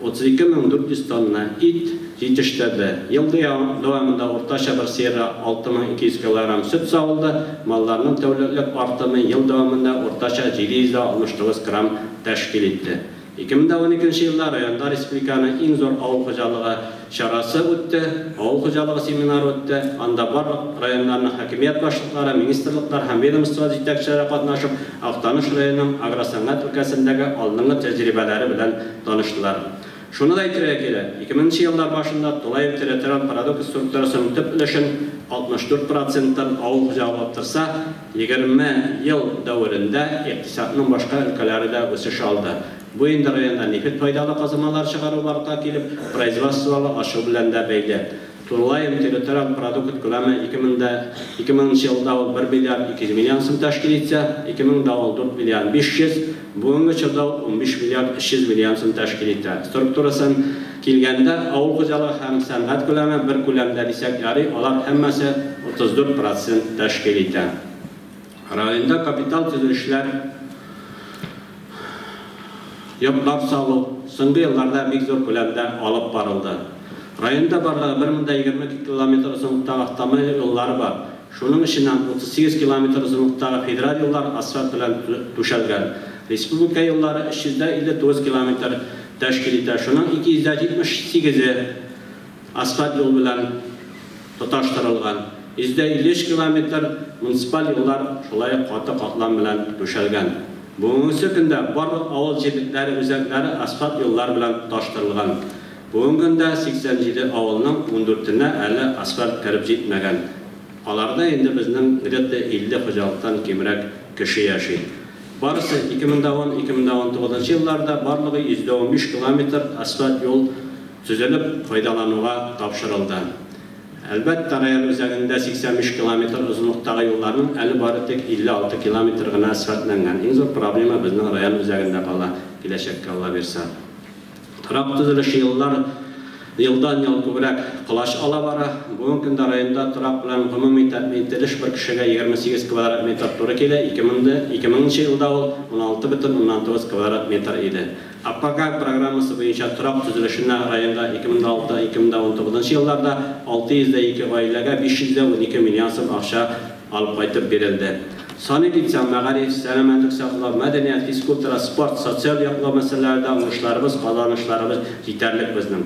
32,400 тонна ит җитештерде. Ел дәвамында уртача бер сыйра 6200 кг сөт савылды. Малларның тәүлеклек артымы ел дәвамында уртача 769 грамм тәшкил итте. 2012 елда районда республиканың иң зур авыл хуҗалыгы чарасы үтте, авыл хуҗалыгы семинары үтте. Анда барлык районнарның хакимият башлыклары, министрлыклар һәм ведомство җитәкчеләре катнашып, Актаныш районының агросәнәгать өлкәсендәге алдынгы тәҗрибәләре белән таныштылар. Шуны да әйтергә кирәк, 2000 еллар башында Тулаев территориаль продукт структурасының төп өлешен 64%-тан авыл хуҗалыгы торса, 20 ел дәврендә икътисадның башка өлкәләре дә үсеш алды. Бу инде районда нефт файдалы казылмалар чыгару барка килеп, производстволы ашу белән дә бәйле. Тулаев территориаль продукт күләме 2000 елда 1 миллиард 200 миллион сум тәшкил итсә, 2000да 4 миллиард 500, бүгенге чорда 15 миллиард 300 миллион сум тәшкил итә. Структурасын килгәндә авыл хуҗалыгы һәм сәнәгать күләме бер күләмдә дисәк ярый, алар һәммәсе 34% тәшкил итә. Районда капитал төзелешләр яклап салу соңгы елларда бик зур күләмдә алып барылды. Районда барлыгы 1022 км озынлыктагы автомобиль юллары бар. Шуның эченнән 38 км озынлыктагы федераль юллар асфальт белән түшәлгән. Республика юллары 359 км тәшкил итә. Шуның 278 асфальт юл белән тоташтырылган. 153 км муниципаль юллар шулай каты катлам белән түшәлгән. Бүгенге көндә барлык авыл җирлекләре үзәкләре асфальт юллар белән таштырылган. Бүгенге көндә 87 авылның 14-нә әле асфальт киреп җитмәгән. Аларда инде безнең гыдәттә 50 хуҗалыктан кимрәк кеше яши. Барысы 2010-2019 елларда барлыгы 115 км асфальт юл төзелеп файдалануга тапшырылды. Әлбәттә, район үзәгендә 85 км озынлыктагы юлларның әле бары тик 56 км гына асфальтланган. Иң зур проблема безнең район үзәгендә кала, киләчәккә Алла бирсә. Трап төзелеше елдан ел күбрәк кылач ала бара. Бүгенге көндә районда трап белән гомуми тәэмин ителеш бер кешегә 28 квадрат метр туры килә. 2000 елда ул 16,9 квадрат метр иде. АПК программасы буенча трап төзелешенә районда 2006-2019 елларда 602 гаиләгә 512 миллион сум акча алып кайтып бирелде. Санитар, мәгариф, сәламәтлек саклау, мәдәният, физкультура, спорт, социаль яклау мәсьәләләрендә уңышларыбыз, казанышларыбыз җитәрлек безнең.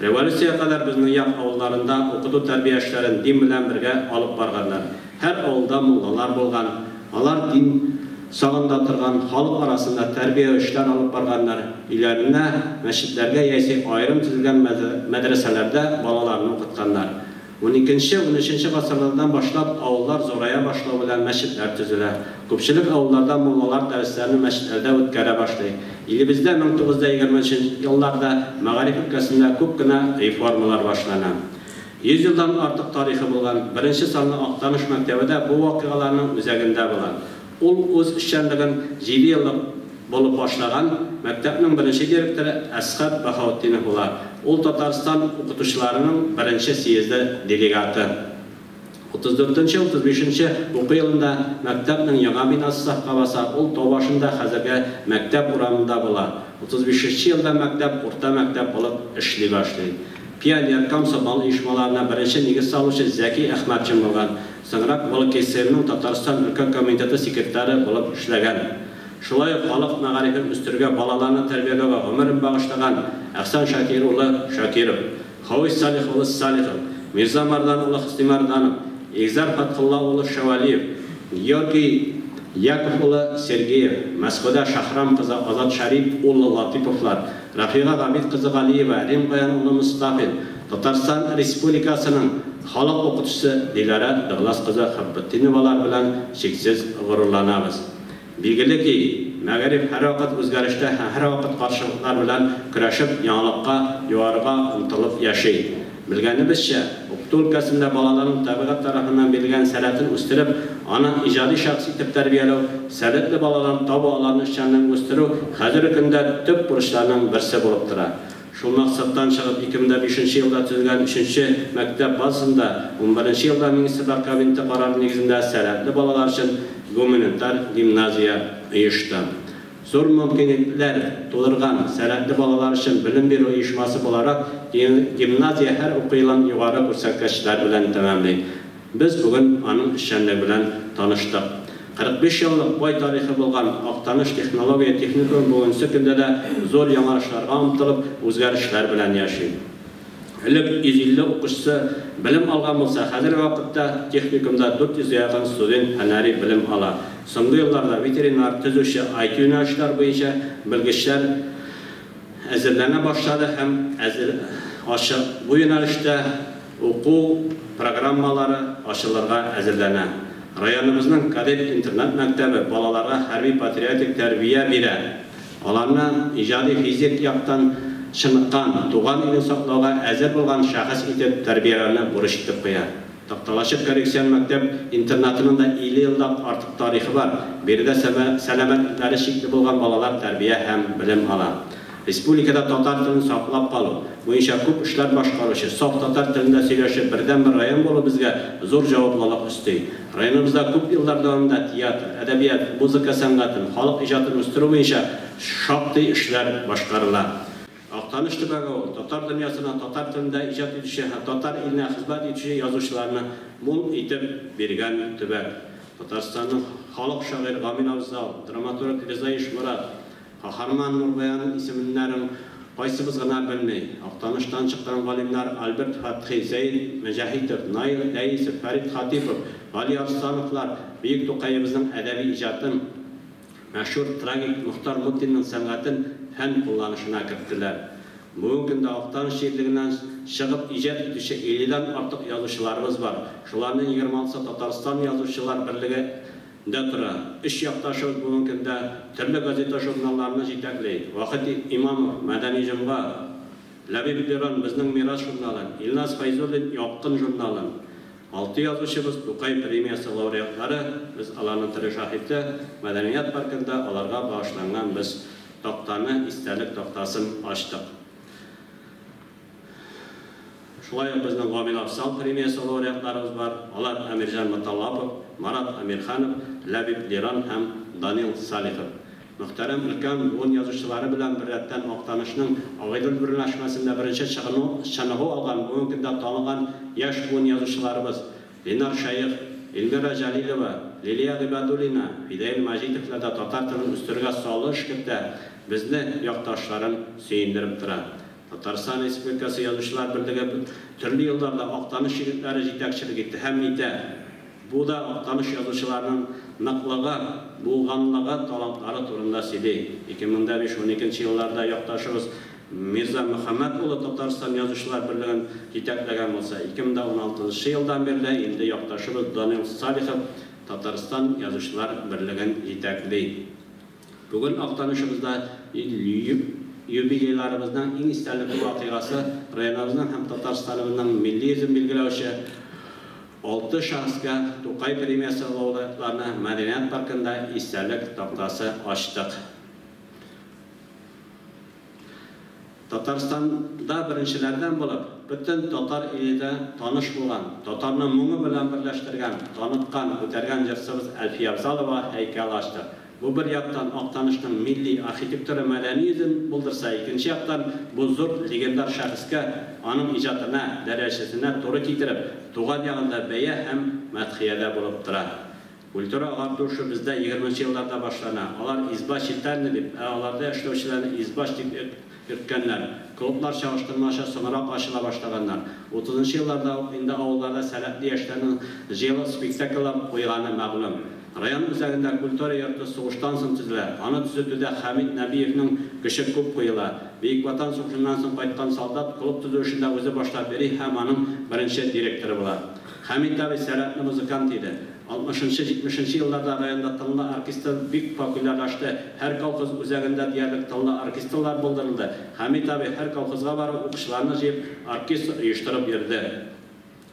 Революция кадәр безнең як авылларында укыту тәрбия эшләрен дин белән бергә алып барганнар. Һәр авылда муллалар булган. Алар дин сагында торган, халык арасында тәрбия эшләр алып барганнар. Өйләренә, мәчетләргә яисә аерым төзелгән мәдрәсәләрдә балаларны укытканнар. 12-13 гасырлардан башлап авыллар зорая башлау белән мәчетләр төзелә. Күпчелек авылларда муллалар дәресләрне мәчетләрдә үткәрә башлый. Илебездә 1920 елларда мәгариф өлкәсендә күп кенә реформалар башлана. 100 елдан артык тарихы булган беренче санлы Актаныш мәктәбендә бу вакыйгаларның үзәгендә була. Ул үз эшчәнлеген 7 еллык булып башлаган мәктәпнең беренче директоры Әсхат Баһаутдинов була. Ул Татарстан укытучыларының беренче съезды делегаты. 34-35 уку елында мәктәпнең яңа бинасы сафка баса, ул Таубашында хәзергә мәктәп урамында була. 35 елда мәктәп урта мәктәп булып эшли башлый. Пионер комсомол оешмаларына беренче нигез салучы Зәки Әхмәтшин булган. Соңрак ВЛКСМның Татарстан өлкә комитеты секретары булып эшләгән. Шулай ук халык мәгарифен үстерүгә, балаларны тәрбияләүгә гомерен багышлаган Әхсан Шакир улы Шакиров. Хауи Салих улы Салихов, Мирза Мардан улы Хистимарданов, Игзар Фатхулла улы Шавалиев, Георгий Яков улы Сергеев, Мәскәүдә Шахрам кызы Азат Шарип улы Латиповлар, Рафига Габид кызы Галиева, Рим Каян улы Мустафин, Татарстан Республикасының халық оқытушысы Дилара Дығлас кызы Хаббаттиновалар белән шексез горурланабыз. Билгеле ки, мәгариф һәр вакыт үзгәрештә, һәр вакыт каршылыклар белән көрәшеп, яңалыкка, югарыга омтылып яшый. Белгәнебезчә, укыту өлкәсендә балаларның табигать тарафыннан бирелгән сәләтен үстереп, аны иҗади шәхс итеп тәрбияләү, сәләтле балаларны табу, аларны эшчәнлеген үстерү хәзерге көндә төп бурычларның берсе булып тора. Шул максаттан чыгып 2005 елда төзелгән 3-нче мәктәп базасында 11 елда министрлар кабинеты карары нигезендә сәләтле балалар өчен гуманитар гимназия оешты. Зур мөмкинлекләр тудырган сәләтле балалар өчен билем бирү оешмасы буларак гимназия һәр укыйлан югары күрсәткечләр белән тәмамлый. Без бүген аның эшчәнлеге белән таныштык. 45 еллык бай тарихы булган Актаныш технология техникум бүгенге көндә дә зур яңарышларга омтылып, үзгәрешләр белән яши. Элек 150 укучысы белем алган булса, хәзерге вакытта техникумда 400 якын студент һөнәри белем ала. Соңгы елларда ветеринар, төзүче, IT юнәлешләр буенча белгечләр әзерләнә башлады һәм бу юнәлештә уку программалары ачылырга әзерләнә. Районыбызның кадет интернат мәктәбе балаларга хәрби патриотик тәрбия бирә. Аларны иҗади физик яктан чыныккан, туган илен саклауга әзер булган шәхес итеп тәрбияләрне бурыч итеп куя. Такталашып коррекцион мәктәп интернатының да 50 елдан артык тарихы бар. Бердә сәламәтләре шикле булган балалар тәрбия һәм белем ала. Республикада татар телен саклап калу буенча күп эшләр башкаручы, саф татар телендә сөйләшеп бердән-бер район булу безгә зур җаваплылык өсти. Районыбызда күп еллар дәвамында театр, әдәбият, музыка сәнгатен, халык иҗатын үстерү буенча шактый эшләр башкарыла. Актаныш төбәге татар дөньясына татар телендә иҗат итүче һәм татар иленә хезмәт итүче язучыларны мул итеп биргән төбәк. Татарстанның халык шагыйрь Гамин Абзал, драматург Риза Ишмурат, Каһарман Нурбаян исемнәрен кайсыбыз гына белмәй. Актаныштан чыккан галимнар Альберт Фатхи, Зәйд Мәҗәһитов, Наил Рәисов, Фәрит Хатипов, Гали Арслановлар бөек Тукаебызның әдәби иҗатын, мәшһүр трагик Мухтар Муттинның сәнгатен фән кулланышына керттеләр. Бүгенге көндә Актаныш җирлегеннән чыгып иҗат итүче 50-дан артык язучыларыбыз бар. Шуларның 26-сы Татарстан язучылар берлеге дәтра. Эш якташыбыз бүгенге көндә төрле газета журналларны җитәкләй. Вакыт Имамов, Мәдәни җомга, Ләбиб Лиран безнең Мирас журналын, Илназ Файзуллин Якын журналын. 6 язучыбыз Тукай премиясы лауреатлары, без аларның тирә шаһиты Мәдәният паркында аларга багышланган без тактаны, истәлек тактасын ачтык. Шулай ук безнең Гамил Абзал премиясы лауреатларыбыз бар. Алар Әмирҗан Маталапов, Марат Әмирханов, Ләбиб Лиран һәм Данил Салихов. Мөхтәрәм өлкән буын язучылары белән беррәттән Актанышның Агыйдел берләшмәсендә беренче чыгыну алган бүгенге көндә танылган яшь буын язучыларыбыз Ленар Шайх, Эльмира Җәлилова, Лилия Гыйбадуллина, Фидаил Мәҗитовлар да татар телен үстерүгә салыш кертә, безне якташларын сөендереп тора. Татарстан Республикасы Язучылар берлеге төрле елларда Актаныш егетләре җитәкчелек итте һәм итә. Бу да Актаныш язучыларының ныклыгы, булганлыгы, талантлары турында сөйли. 2005-12 елларда якташыбыз Мирза Мөхәммәд улы Татарстан Язучылар берлеген җитәкләгән булса, 2016 елдан бирле инде якташыбыз Данил Салихов Татарстан Язучылар берлеген җитәкли. Бүген Актанышыбызда юбилейларыбызның иң истәлекле вакыйгасы районыбызның һәм Татарстаныбызның милли йөзен билгеләүче 6 шәхескә Тукай премиясы лауреатларына Мәдәният паркында истәлек тактасы ачтык. Татарстанда беренчеләрдән булып, бөтен татар илендә таныш булган, татарны моңы белән берләштергән, таныткан, күтәргән җырчыбыз Әлфия Абзалова һәйкәл ачты. Бу бер яктан Актанышның милли архитектура мәдәни йөзен булдырса, икенче яктан бу зур легендар шәхескә аның иҗатына, дәрәҗәсенә туры китереп, туган ягында бәя һәм мәдхиядә булып тора. Культура ағартушы бізде 20 жылдарда башлана. Алар изба шитәрні деп, аларда эшләүчеләрне изба дип йөрткәннәр. Клублар чагыштырмача соңрак ачыла башлаганнар. 30 елларда инде авылларда сәләтле яшьләрнең җыелы спектакльлар куйганы мәгълүм. Район үзәгендә культура йорты сугыштан соң төзелә. Аны төзүдә Хамит Нәбиевнең көче күп куела. Бөек Ватан сугышыннан соң кайткан солдат клуб төзүшендә үзе башлап бери һәм аның беренче директоры була. Хамит Нәби сәләтле музыкант иде. 60-70 елларда районда тынлы оркестр бик популярлашты. Һәр колхоз үзәгендә диярлек тынлы оркестрлар булдырылды. Хамит аби һәр колхозга барып укучыларны җыеп оркестр оештырып йөрде.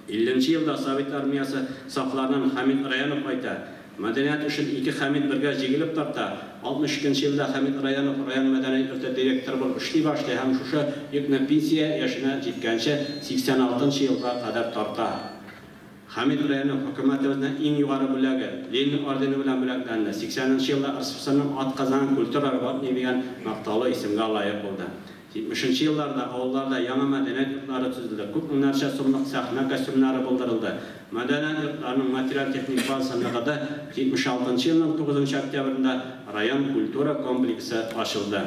50 елда Совет армиясы сафларынан Хамит Раянов кайта. Мәдәният өчен 2 Хамит бергә җигелеп тарта. 62 елда Хамит Раянов район мәдәният йорты директоры булып эшли башлый һәм шушы йөкне пенсия яшенә җиткәнче 86 елга кадәр тарта. Хамит Раянов хөкүмәтебезнең иң югары бүләге Ленин ордены белән бүләкләнде. 80 елда Арсовның атказан культура работник дигән мактаулы исемгә лаек булды. 70 елларда авылларда яңа мәдәният йортлары төзелде. Күп меңнәрчә сумлык сәхнә костюмнары булдырылды. Мәдәният йортларының материал-техник базасында 76 елның 9 октябрендә район культура комплексы ачылды.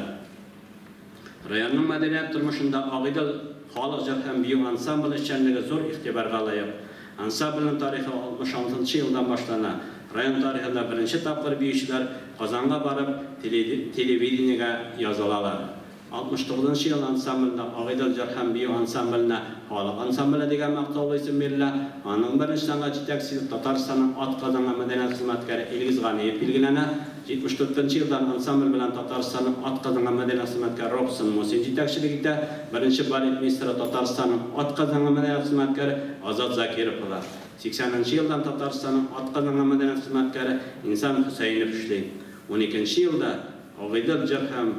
Районның мәдәният тормышында Агыйдел халык җыр һәм бию ансамбль эшчәнлеге зур игътибарга лаек. Ансамбльнең тарихы 66 елдан башлана. Район тарихында беренче тапкыр биючеләр Казанга барып телевидениегә язылалар. 69 ел ансамбльдә Агыйдел җыр һәм бию ансамбленә халык ансамбле дигән мактаулы исем бирелә. Аның беренче саңга җитәкчесе Татарстанның атказанган мәдәният хезмәткәре Илгиз Ганиев билгеләнә. 74 елдан ансамбль белән Татарстанның атказанган мәдәният хезмәткәре Робсон Мусин җитәкчелек итә. Беренче балет министры Татарстанның атказанган мәдәният хезмәткәре Азат Закиров була. 80 елдан Татарстанның атказанган мәдәният хезмәткәре Инсан Хусейнов эшли. 12 елда Агыйдел җыр һәм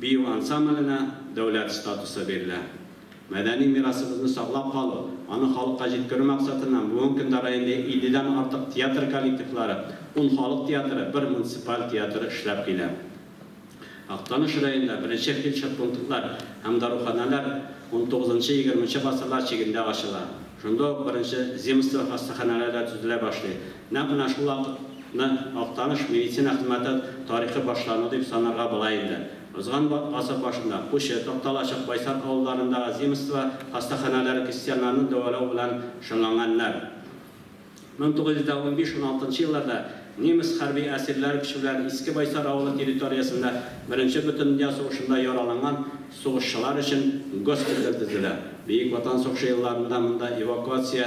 бию ансамбленә дәүләт статусы бирелә. Мәдәни мирасыбызны саклап калу, аны халыкка җиткерү максатыннан бүгенге көндә районда 50дән артык театр коллективлары, 10 халык театры, 1 муниципаль театр эшләп килә. Актаныш районында беренче фельдшер пунктлар һәм даруханалар 19-20 гасырлар чигендә ачыла. Шунда ук беренче земство хастаханалары төзелә башлый. Нәкъ шул вакытны Актаныш медицина хезмәте тарихы башлану дип санарга була инде. Узган гасыр башында Кушы, Токталачык, Байсар авылларындагы земство хастаханалары крестьяннарны дәвалау белән шөгыльләнгәннәр. 1915-16 елларда немец хәрби әсирләр кешеләр Иске Байсар авылы территориясында беренче бөтендөнья сугышында яраланган сугышчылар өчен госпиталь төзелә. Бөек Ватан сугышы елларында монда эвакуация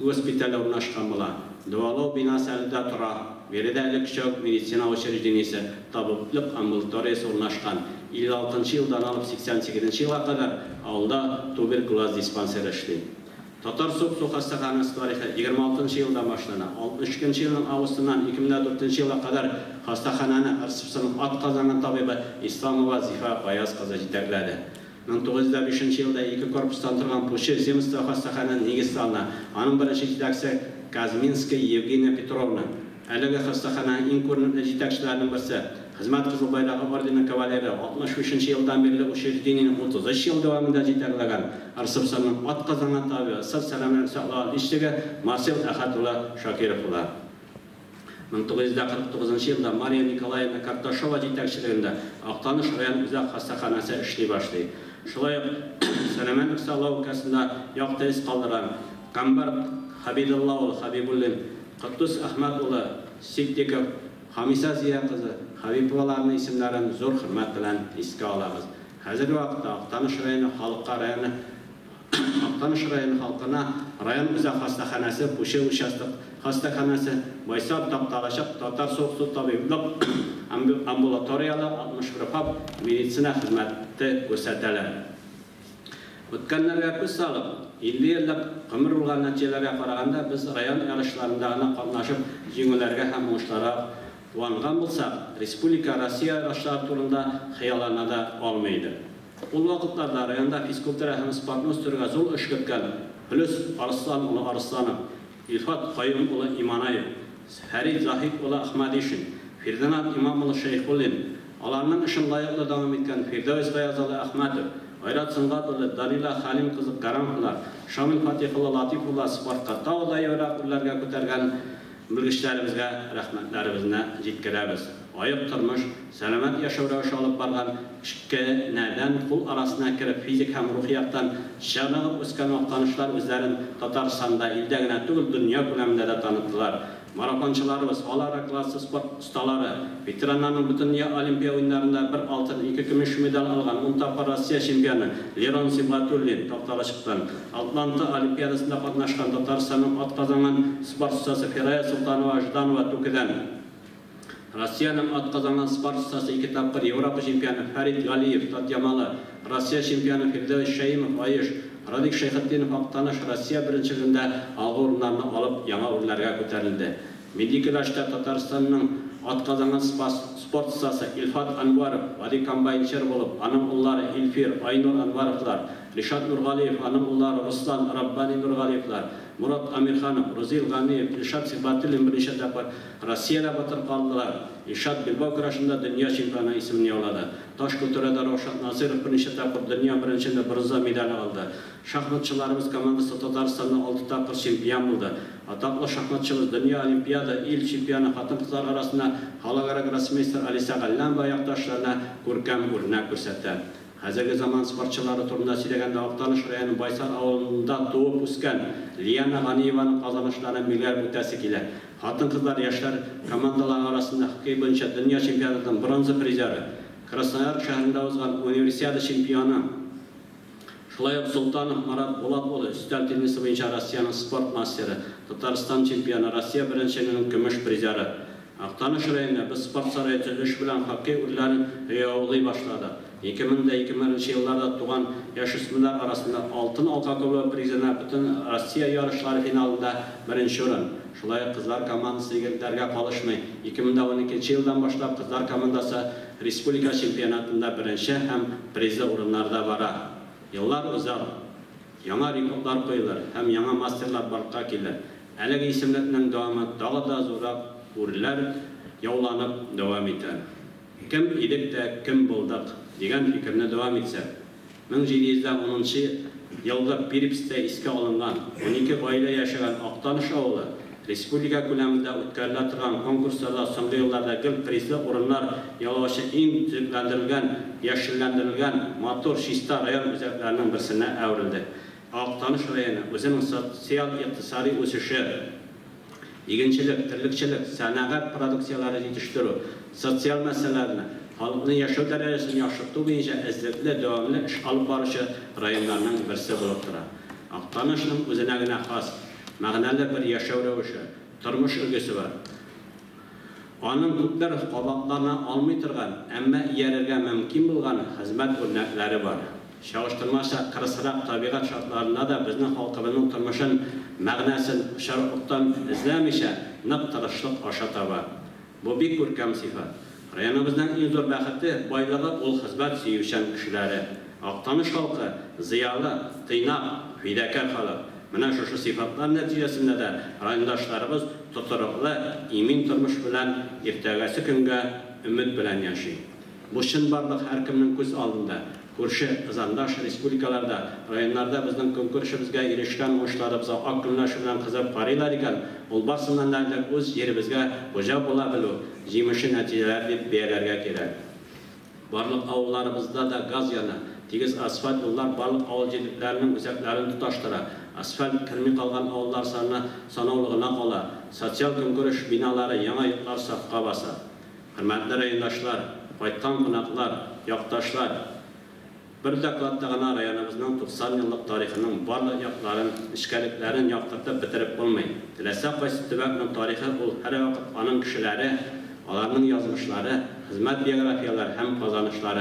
госпитале урнашкан була. Дәвалау бинасы әлдә тора. Бередәле кичәк медицина учреждениесе, табиблык амбулаториясе урнашкан. 56 елдан алып 88 елга кадәр авылда туберкулоз диспансеры эшли. Татар сугыш хастаханасы тарихы 26 елдан башлана. 62 елның августыннан 2004 елга кадәр хастахананы Арсовның атказанган табибы Исламова Зифа Баяз кызы җитәкләде. 1905 елда 2 корпустан торган Пуще земство хастахананы нигез салына. Аның беренче җитәкчесе Казминская Евгения Петровна. Әлеге хастахананың иң күренекле җитәкчеләренең берсе, хезмәт кызыл байрагы ордены кавалеры 65 елдан бирле учреждениене 33 ел дәвамында җитәкләгән Арсовның атказанган табибы социаль саклау эшчеге Марсел Әхәтулла Шакиров була. 1949 елда Мария Николаевна Карташова җитәкчелегендә Актаныш район үзәк хастаханасы эшли башлый. Шулай ук сәламәтлек саклау өлкәсендә якты эз калдырган Камбар Хабидулла улы Хабибуллин, Куттус Ахмад улы Ситтиков, Хамиса Зия кызы Хабиповаларның исемнәрен зур хөрмәт белән искә алабыз. Хәзерге вакытта Актаныш районы халкына район үзәк хастаханасы, Пуще участок хастаханасы, Байсар Токталачык татар сугышы табиблык амбулаториялы 61 хап медицина хезмәте күрсәтәләр. Үткәннәргә күз салып, 50 еллык гомер булган нәтиҗәләргә караганда без район ярышларында катнашып, җиңүләргә һәм уңышларга куанган булсак, республика Россия ярышлары турында хыяллана да алмайды. Ул вакытларда районда физкультура һәм спортны үстерүгә зур эш көткән Плюс Арслан улы Арсланов, Илфат Каюм улы Иманаев, Фәрид Захид улы Ахмадишин, Фирданат Имам улы Шейхуллин, аларның эшен лаеклы дәвам иткән Фирдәүс Гаязалы Ахматов, Айрат Сыңгат улы Дарила Халим кызы Гарамовлар, Шамил Фатихулла Латифулла спортка таудай яракүләргә күтәргән Bilgiçlerimizge rahmetlerimizni yetkiremiz. Ayıp turmuş, selamet yaşam rövüşü alıp bargan kişikke neden kul arasına kirip fizik hem ruhiyattan şanıgıp üsken oktanışlar özlerin Tatarstanda ildegine tügül dünya kuleminde de tanıttılar. Maratonçularımız, halara klası spor ustaları, veteranların bütün dünya olimpiya oyunlarında bir altın, 2 gümüş medal algan Untapa Rossiya şampiyonu Leron Sibatullin Toktalaşık'tan Atlanta Olimpiyadasında katnaşkan Tatarstan'ın at kazanan spor ustası Feraya Sultanova Jdanova Tukiden Rossiyanın at kazanan spor ustası 2 tapkır Avrupa şampiyonu Farid Galiyev Tatyamalı, Rossiya şampiyonu Firdevs Şayimov Ayış, Radik Şeyhettinov Aktanış Rossiya birinçiliğinde algı orunlarını alıp yana orunlarga köterildi. Milli güreşte Tatarstan'ın at kazanan sport ustası İlfat Anvarov, Vadi Kambayinçer bulup, anım ulları İlfir, Aynur Anvarovlar, Rişat Nurgaliyev, anım ulları Ruslan Rabbani Nurgaliyevlar, Murat Amirxanov, Ruzil Ganiyev, İlşat Sibatullin birinci etapı Rossiyada batır kaldılar. İlşat Bilbao güreşinde dünya şampiyonu ismini yolladı. Taş kültürede Roşat Nasirov birinci etapı dünya birinciliğinde bronza medali aldı. Şahmatçılarımız komandası Tatarstan'da 6 tapkır şampiyon buldu. Ataklı şahmatçımız dünya olimpiyada il şampiyonu hatın kızlar arasında halkara grossmeyster Alisa Gallan bayaktaşlarına görkem örnek görsetti. Hazırki zaman sportçıları turunda silegen Dağıttanış rayonunun Baysar avlunda doğup üsken Liyana Ganiyeva'nın kazanışlarına milyar mütesik ile hatın kızlar yaşlar komandalar arasında hockey boyunca dünya şampiyonatının bronza prizeri Krasnoyarsk şehrinde uzgan Üniversiada şampiyonu Şulayok Sultanov Marat Bolatoğlu üstel tenisi boyunca Rossiyanın sport masteri Tatarstan şampiyonu Rossiya birinçiliğinin gümüş prizeri Aktanış rayonunda biz sport sarayı tüzülüş bilen hockey ürlerin yağılıyı başladı. 2000-2001 yıllarda tuğan yaşüsmüler arasında altın halka kublu prizine bütün Rossiya yarışları finalında birinci orun. Şulayok kızlar komandası yigitlerge kalışmay. 2012 yıldan başlap kızlar komandası Respublika şampiyonatında birinci hem prizli orunlarda vara. Yıllar uzak, yana rekordlar koyulur, hem yana masterlar barqa kelir. Әлеге isimlerinin devamı daha da zorak urlar yavlanıp devam eder. Kim idik de kim bulduk degan fikrine devam etse. 1710 yılda Pirips'te iske alıngan 12 aile yaşayan Aktanış avlı Respublika ko'lamida o'tkaziladigan konkurslarda so'nggi yillarda gil prizli o'rinlar yaloshi eng tuzuklantirilgan, yashillantirilgan motor shista rayon o'zaklarining birisine evrildi. Aktanış rayoni o'zining sotsial-iqtisodiy o'sishi, yeginchilik, tirikchilik, sanoat produksiyalari yetishtiruv, sotsial masalalarni, xalqning yashash darajasini yaxshilatish bo'yicha izlikli davomli ish olib borishi rayonlarning birisi bo'lib turadi. Aktanışning o'zigagina xos ma'nali bir yashash rivojı, turmush ulgusi var. Onun ko'plar qoboqlarni olmay turgan, ammo yerga mumkin bo'lgan xizmat o'rnaklari bor. Şaştırmasa qirsiroq tabiat şartlarında da bizning xalqimizning turmushin ma'nosini sharqdan izlamisha naqtarishliq oshotaba. Bu bir ko'rkam sifat. Rayonimizning eng zo'r baxti boyligi ul xizmat sevishgan kishilari. Aktanış xalqi ziyoli, tiynaq, fidakor xalq. Mana şu sifatlar neticesinde de rayondaşlarımız tuturuqlı, emin turmuş bilen ertagasi kunga ümit bilen yaşayır. Bu şun barlıq her kimnin ko'z aldında. Ko'rshi qizandash respublikalarda, rayonlarda bizning konkursimizga erishgan yoshlarimizni oqimlash bilan qizib qaraylar ekan, ol basından da o'z yerimizga xo'ja bo'la biluv, jemishi natijalar deb berarga kerak. Barlıq avullarımızda da gaz yana, tegiz asfalt yollar barlıq avulchiliklarning o'zaklarini tutashtiradi. Asfalt kirmay qolgan avullar soni sanoqligina qola. Sotsial konkurs binalari yana yurtlar safqa basa. Hurmatli rayondoshlar, qaytgan qo'noqlar, yoqdoshlar, bir dakikadagina rayonimizning 90 yillik tarixining barliq yoqlarini, ishkaliklarini yoqtirib bitirib bo'lmaydi. Tilasa qaysi tubakning tarixi ul har vaqt onun kishilari, ularning yozmishlari, xizmat biografiyalari ham qozonishlar.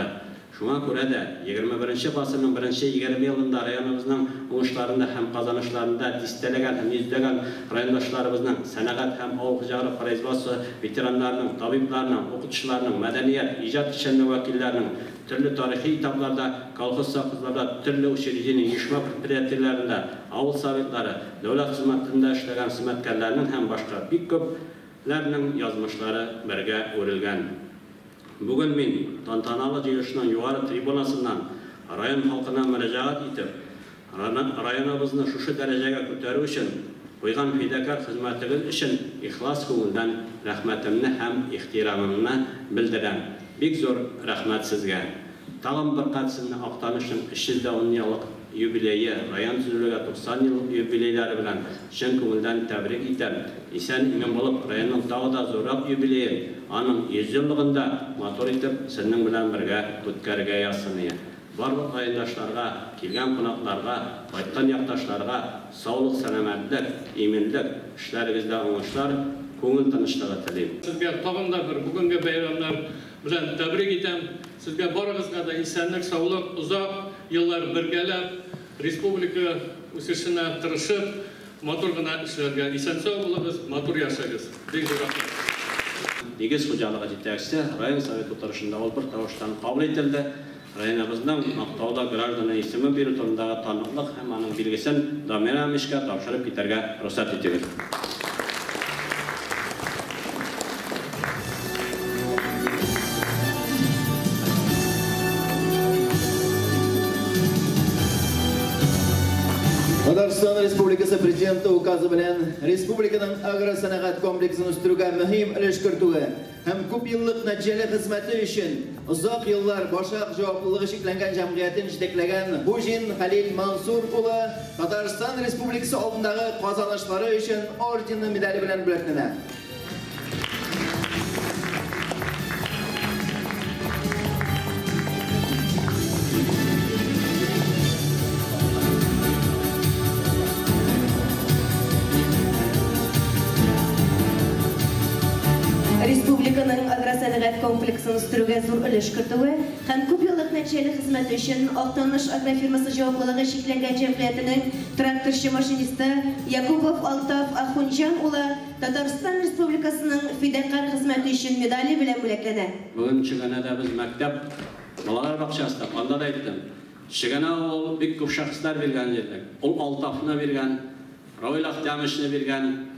Şuna göre de 21. basının 20 yılında rayonumuzun uğuşlarında hem kazanışlarında disteleyen hem yüzdegen rayondaşlarımızın sanagat hem avukçaları, производство veteranlarının, tabiplarının, okutuşlarının, medeniyet, icat kişinin vakillerinin türlü tarihi kitaplarda, kalkız sakızlarda, türlü uçuricinin, yuşma propriyeterlerinde, avul sabitleri, devlet hizmetinde işlegen hizmetkarlarının hem başka bir köplerinin yazmışları birge örülgen. Bugün men tantanalı jeyişinin yukarı tribunasından rayon halkına müracaat etip, rayonimizni şu dereceye ko'tarish uchun Koygan fidakar hizmetiniz için ihlas konudan rahmetimni hem ihtiramımni bildiren. Bek zor rahmet sizge. Tağım bir katsını aktanışın 310 yıllık юбилейі, район түзілігі 90 yıl юбилейлері білін шын көңілден тәбірік етем. Исән имен болып, районның тағы да зорап юбилейі, аның 100 жылдығында мотор етіп, сінің білен бірге өткерге ясыны. Барлық райондашларға, келген қонақтарға, қайтқан яқташларға саулық, сәлеметтік, имендік, ішлеріңізде оңышлар, көңіл тыныштығы тілеймін. Sizге тағында бір бүгінгі байрамдар білен тәбірік етем. Sizге барыңызға да исәнлік, саулық, ұзақ yıllar birgelep, Respublika өсішіне тырышып, матур ғана ішлерге исән сау болыңыз, матур яшағыз. Негіз қожалығы жетекшісі район совет отырышында ол бір тауыштан қабыл етілді. Районымыздың Ақтауда граждана есімі беру турындағы танылық һәм аның белгісін Дамира Мишка тапшырып кетерге рұқсат етіңіз. Татарстан Республикасы Президенті указы белән Республиканың агросәнәгать комплексын үстерүгә мөһим өлеш кертүе һәм күп еллык нәтиҗәле хезмәте өчен озак еллар башак җаваплылыгы шикләнгән җәмгыятен җитәкләгән Бужин Халил Мансур улы Татарстан Республикасы алдындагы казанышлары өчен ордены медале белән бүләкләнә. Республиканың агросәнәгать комплексын үстерүгә зур өлеш кертүе һәм күп еллык нәтиҗәле хезмәт өчен Актаныш агрофирмасы җаваплылыгы шикләнгән җәмгыятенең тракторчы машинисты Якубов Алтав Ахунҗан улы Татарстан Республикасының фидакар хезмәте өчен медале белән бүләкләнә. Бүген Чыганада без мәктәп балалар бакчасында анда да әйттем. Чыгана ул бик күп шәхесләр биргән җирдә. Ул Алтавны биргән, Равил Ахтамишны биргән,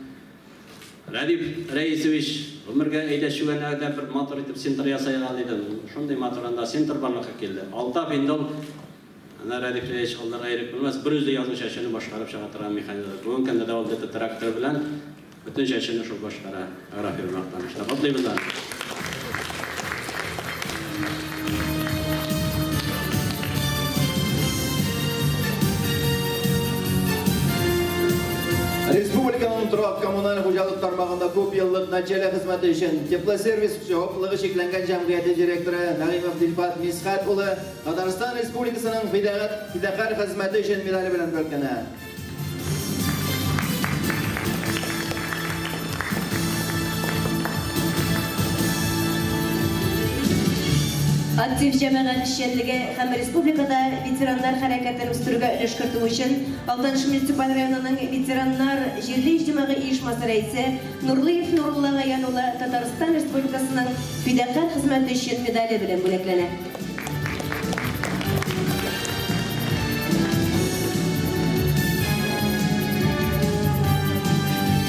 Радив Раисович Ömürge eydəşüvənlərdə bir motor etib sentr yasayğal edim. Şunday motoranda sentr barlıqqa keldi. Altaf indi ol, Radifleyiş onlar ayrıq bilmez. Bir özde yazmış şəşini başqarıb şağatıran mexanizator. Bugün kəndə də oldu traktör bilən bütün şəşini şu başqara agrafir maqtamışlar. Qatlayımızdan. Республиканың тұрак коммунал хуҗалык тармагында күп еллык нәтиҗәле хезмәте өчен Теплосервис җаваплылыгы шикләнгән җәмгыяте директоры Нәгыймов Дилфат Мисхат улы Татарстан Республикасының фидакар хезмәте өчен медале белән бүләкләнә. Актив җәмәгать эшчәнлеге һәм республикада ветераннар хәрәкәтен үстерүгә өлеш кертү өчен Актаныш муниципаль районының ветераннар җирле иҗтимагый оешмасы рәисе Нурлыев Нурулла Гаян улы Татарстан Республикасының фидакар хезмәте өчен медале белән бүләкләнә.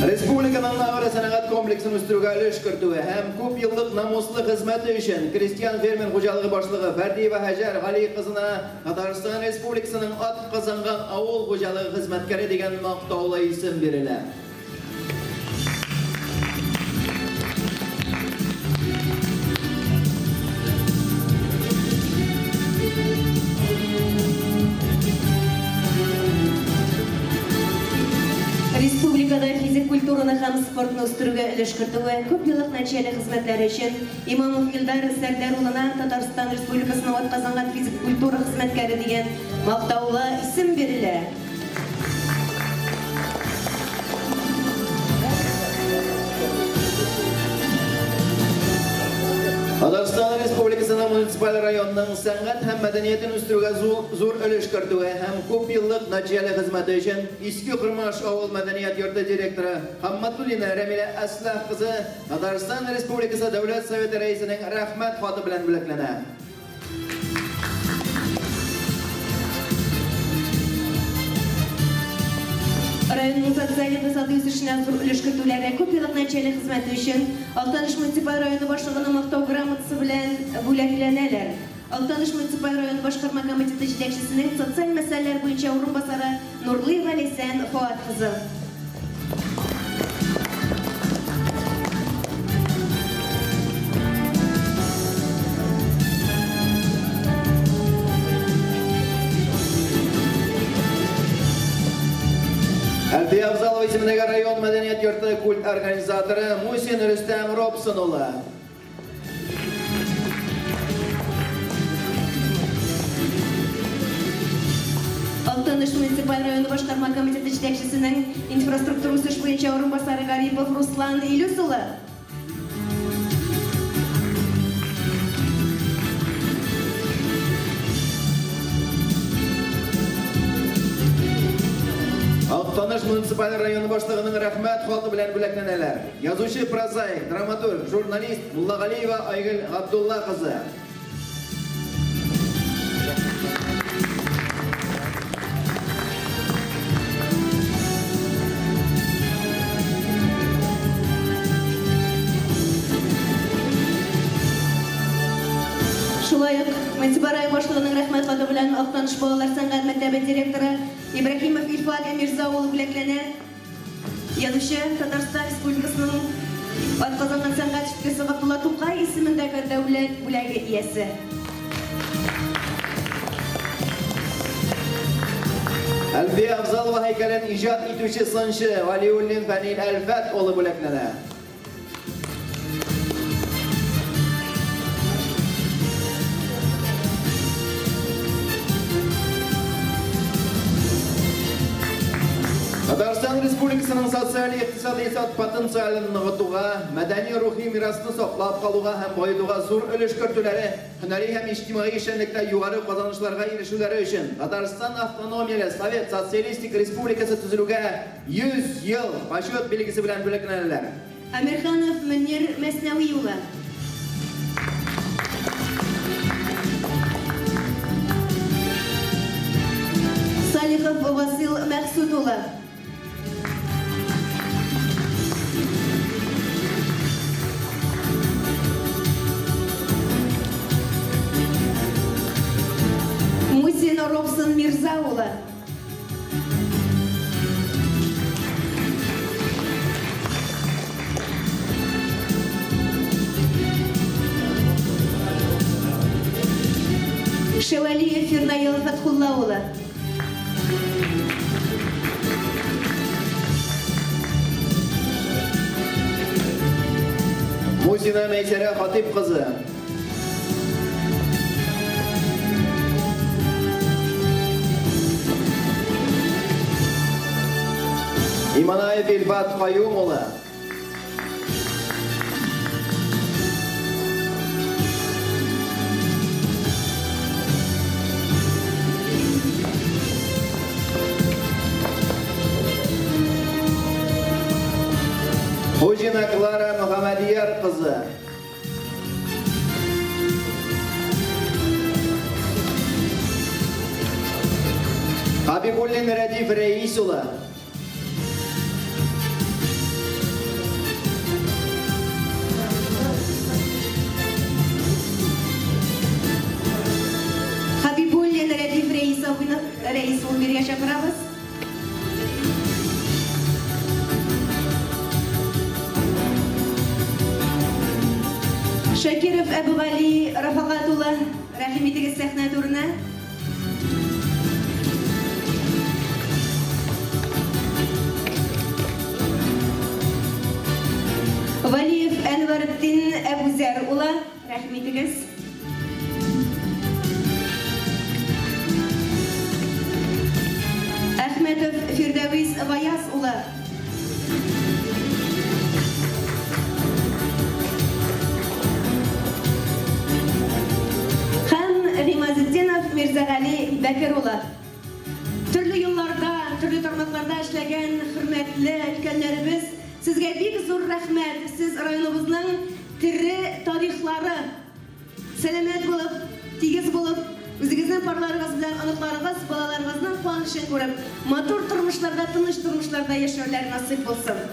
Республиканың агросәнәгать комплексын үстерүгә өлеш кертүе һәм күп еллык намуслы хезмәте өчен крестьян фермер хуҗалыгы башлыгы Фәрдиева Хаҗар Гали кызына Татарстан Республикасының ат казанган авыл хуҗалыгы хезмәткәре дигән мактаулы исем бирелә. Республикада физик культураны һәм спортны үстерүгә өлеш кертүе күп еллык нәтиҗәле хезмәтләре өчен Имамов Илдар Сәрдар улына Татарстан Республикасының атказанган физик культура хезмәткәре дигән мактаулы исем бирелә. Татарстан Республикасының муниципаль районының сәнгать һәм мәдәниятен үстерүгә зур өлеш кертүе һәм күп еллык нәтиҗәле хезмәте өчен Иске Кырмаш авыл мәдәният йорты директоры Хамматуллина Рәмилә Әсләх кызы Татарстан Республикасы Дәүләт Советы рәисенең рәхмәт хаты белән бүләкләнә. Районның социаль-икътисади үсешенә зур өлеш кертүләре күп еллык нәтиҗәле хезмәте өчен Актаныш муниципаль районы башлыгының мактау грамотасы белән бүләкләнәләр. Актаныш муниципаль район башкарма комитеты җитәкчесенең социаль мәсьәләләр буенча урынбасары Нурлыева Ләйсән Фуат кызы. Ишмайга район мәдәният йорты культ организаторы Мусин Рөстәм Робсонұлы. Алтыныш муниципаль районы башкарма комитеты җитәкчесенең инфраструктура үсеш буенча урынбасары Гарипов Руслан Илюсулы. Алтыныш муниципаль районы башлыгының рәхмәт халкы белән бүләкләнәләр. Язучы, прозаик, драматург, журналист Муллагалиева Айгөл Габдулла кызы. Шулай ук муниципаль район башлыгының рәхмәт хаты белән Актаныш балалар сәнгать мәктәбе директоры Ибрахимов Илфат Мирза улы бүләкләнә. Язучы, Татарстан Республикасының атказанган сәнгать эшлеклесе Габдулла Тукай исемендәге дәүләт бүләге иясе. Әлби Абзалова һәйкәлен иҗат итүче сынчы Валиуллин Фәнил Әлфәт улы бүләкләнә. Татарстан Республикасының социаль-иктисади потенциалын ныгытуга, мәдәни-рухи мирасны саклап калуга һәм баетуга зур өлеш кертүләре, һөнәри һәм иҗтимагый эшчәнлектә югары казанышларга ирешүләре өчен Татарстан автономияле Совет Социалистик Республикасы төзелүгә 100 ел почет билгесе белән бүләкләнәләр. Әмирханов Мөнир Мәснәви улы. Салихов Васил Мәхсүд улы. Мусин Робсон Мирза улы. Шевалиев Фирнаил Фатхулла улы. Мусина Мәйсәрә Хатип кызы. Иманаев Илфат Каюм улы. Хужина Клара Мөхәммәдияр кызы. Хабибуллин Рәдиф Рәис улы. Хабибуллин Рәдиф Рәис улы бергә чакырабыз. Шакиров Әбүгали Рафагат улы, рәхим итегез сәхнә түренә. Валиев Әнвәрдин Әбүзәр улы, рәхим итегез. Әхмәтов Фирдәвис Ваяз улы. Римазетдинов Мирзагали Бәкер улы. Төрле елларда, төрле тармакларда эшләгән хөрмәтле өлкәннәребез, сезгә бик зур рәхмәт. Сез районыбызның тире тарихлары. Сәламәт булып, тигез булып, үзегезнең парларыгыз белән аныкларыгыз, балаларыгызның куанычын күреп, матур тормышларда, тыныч тормышларда яшәүләр насыйп булсын.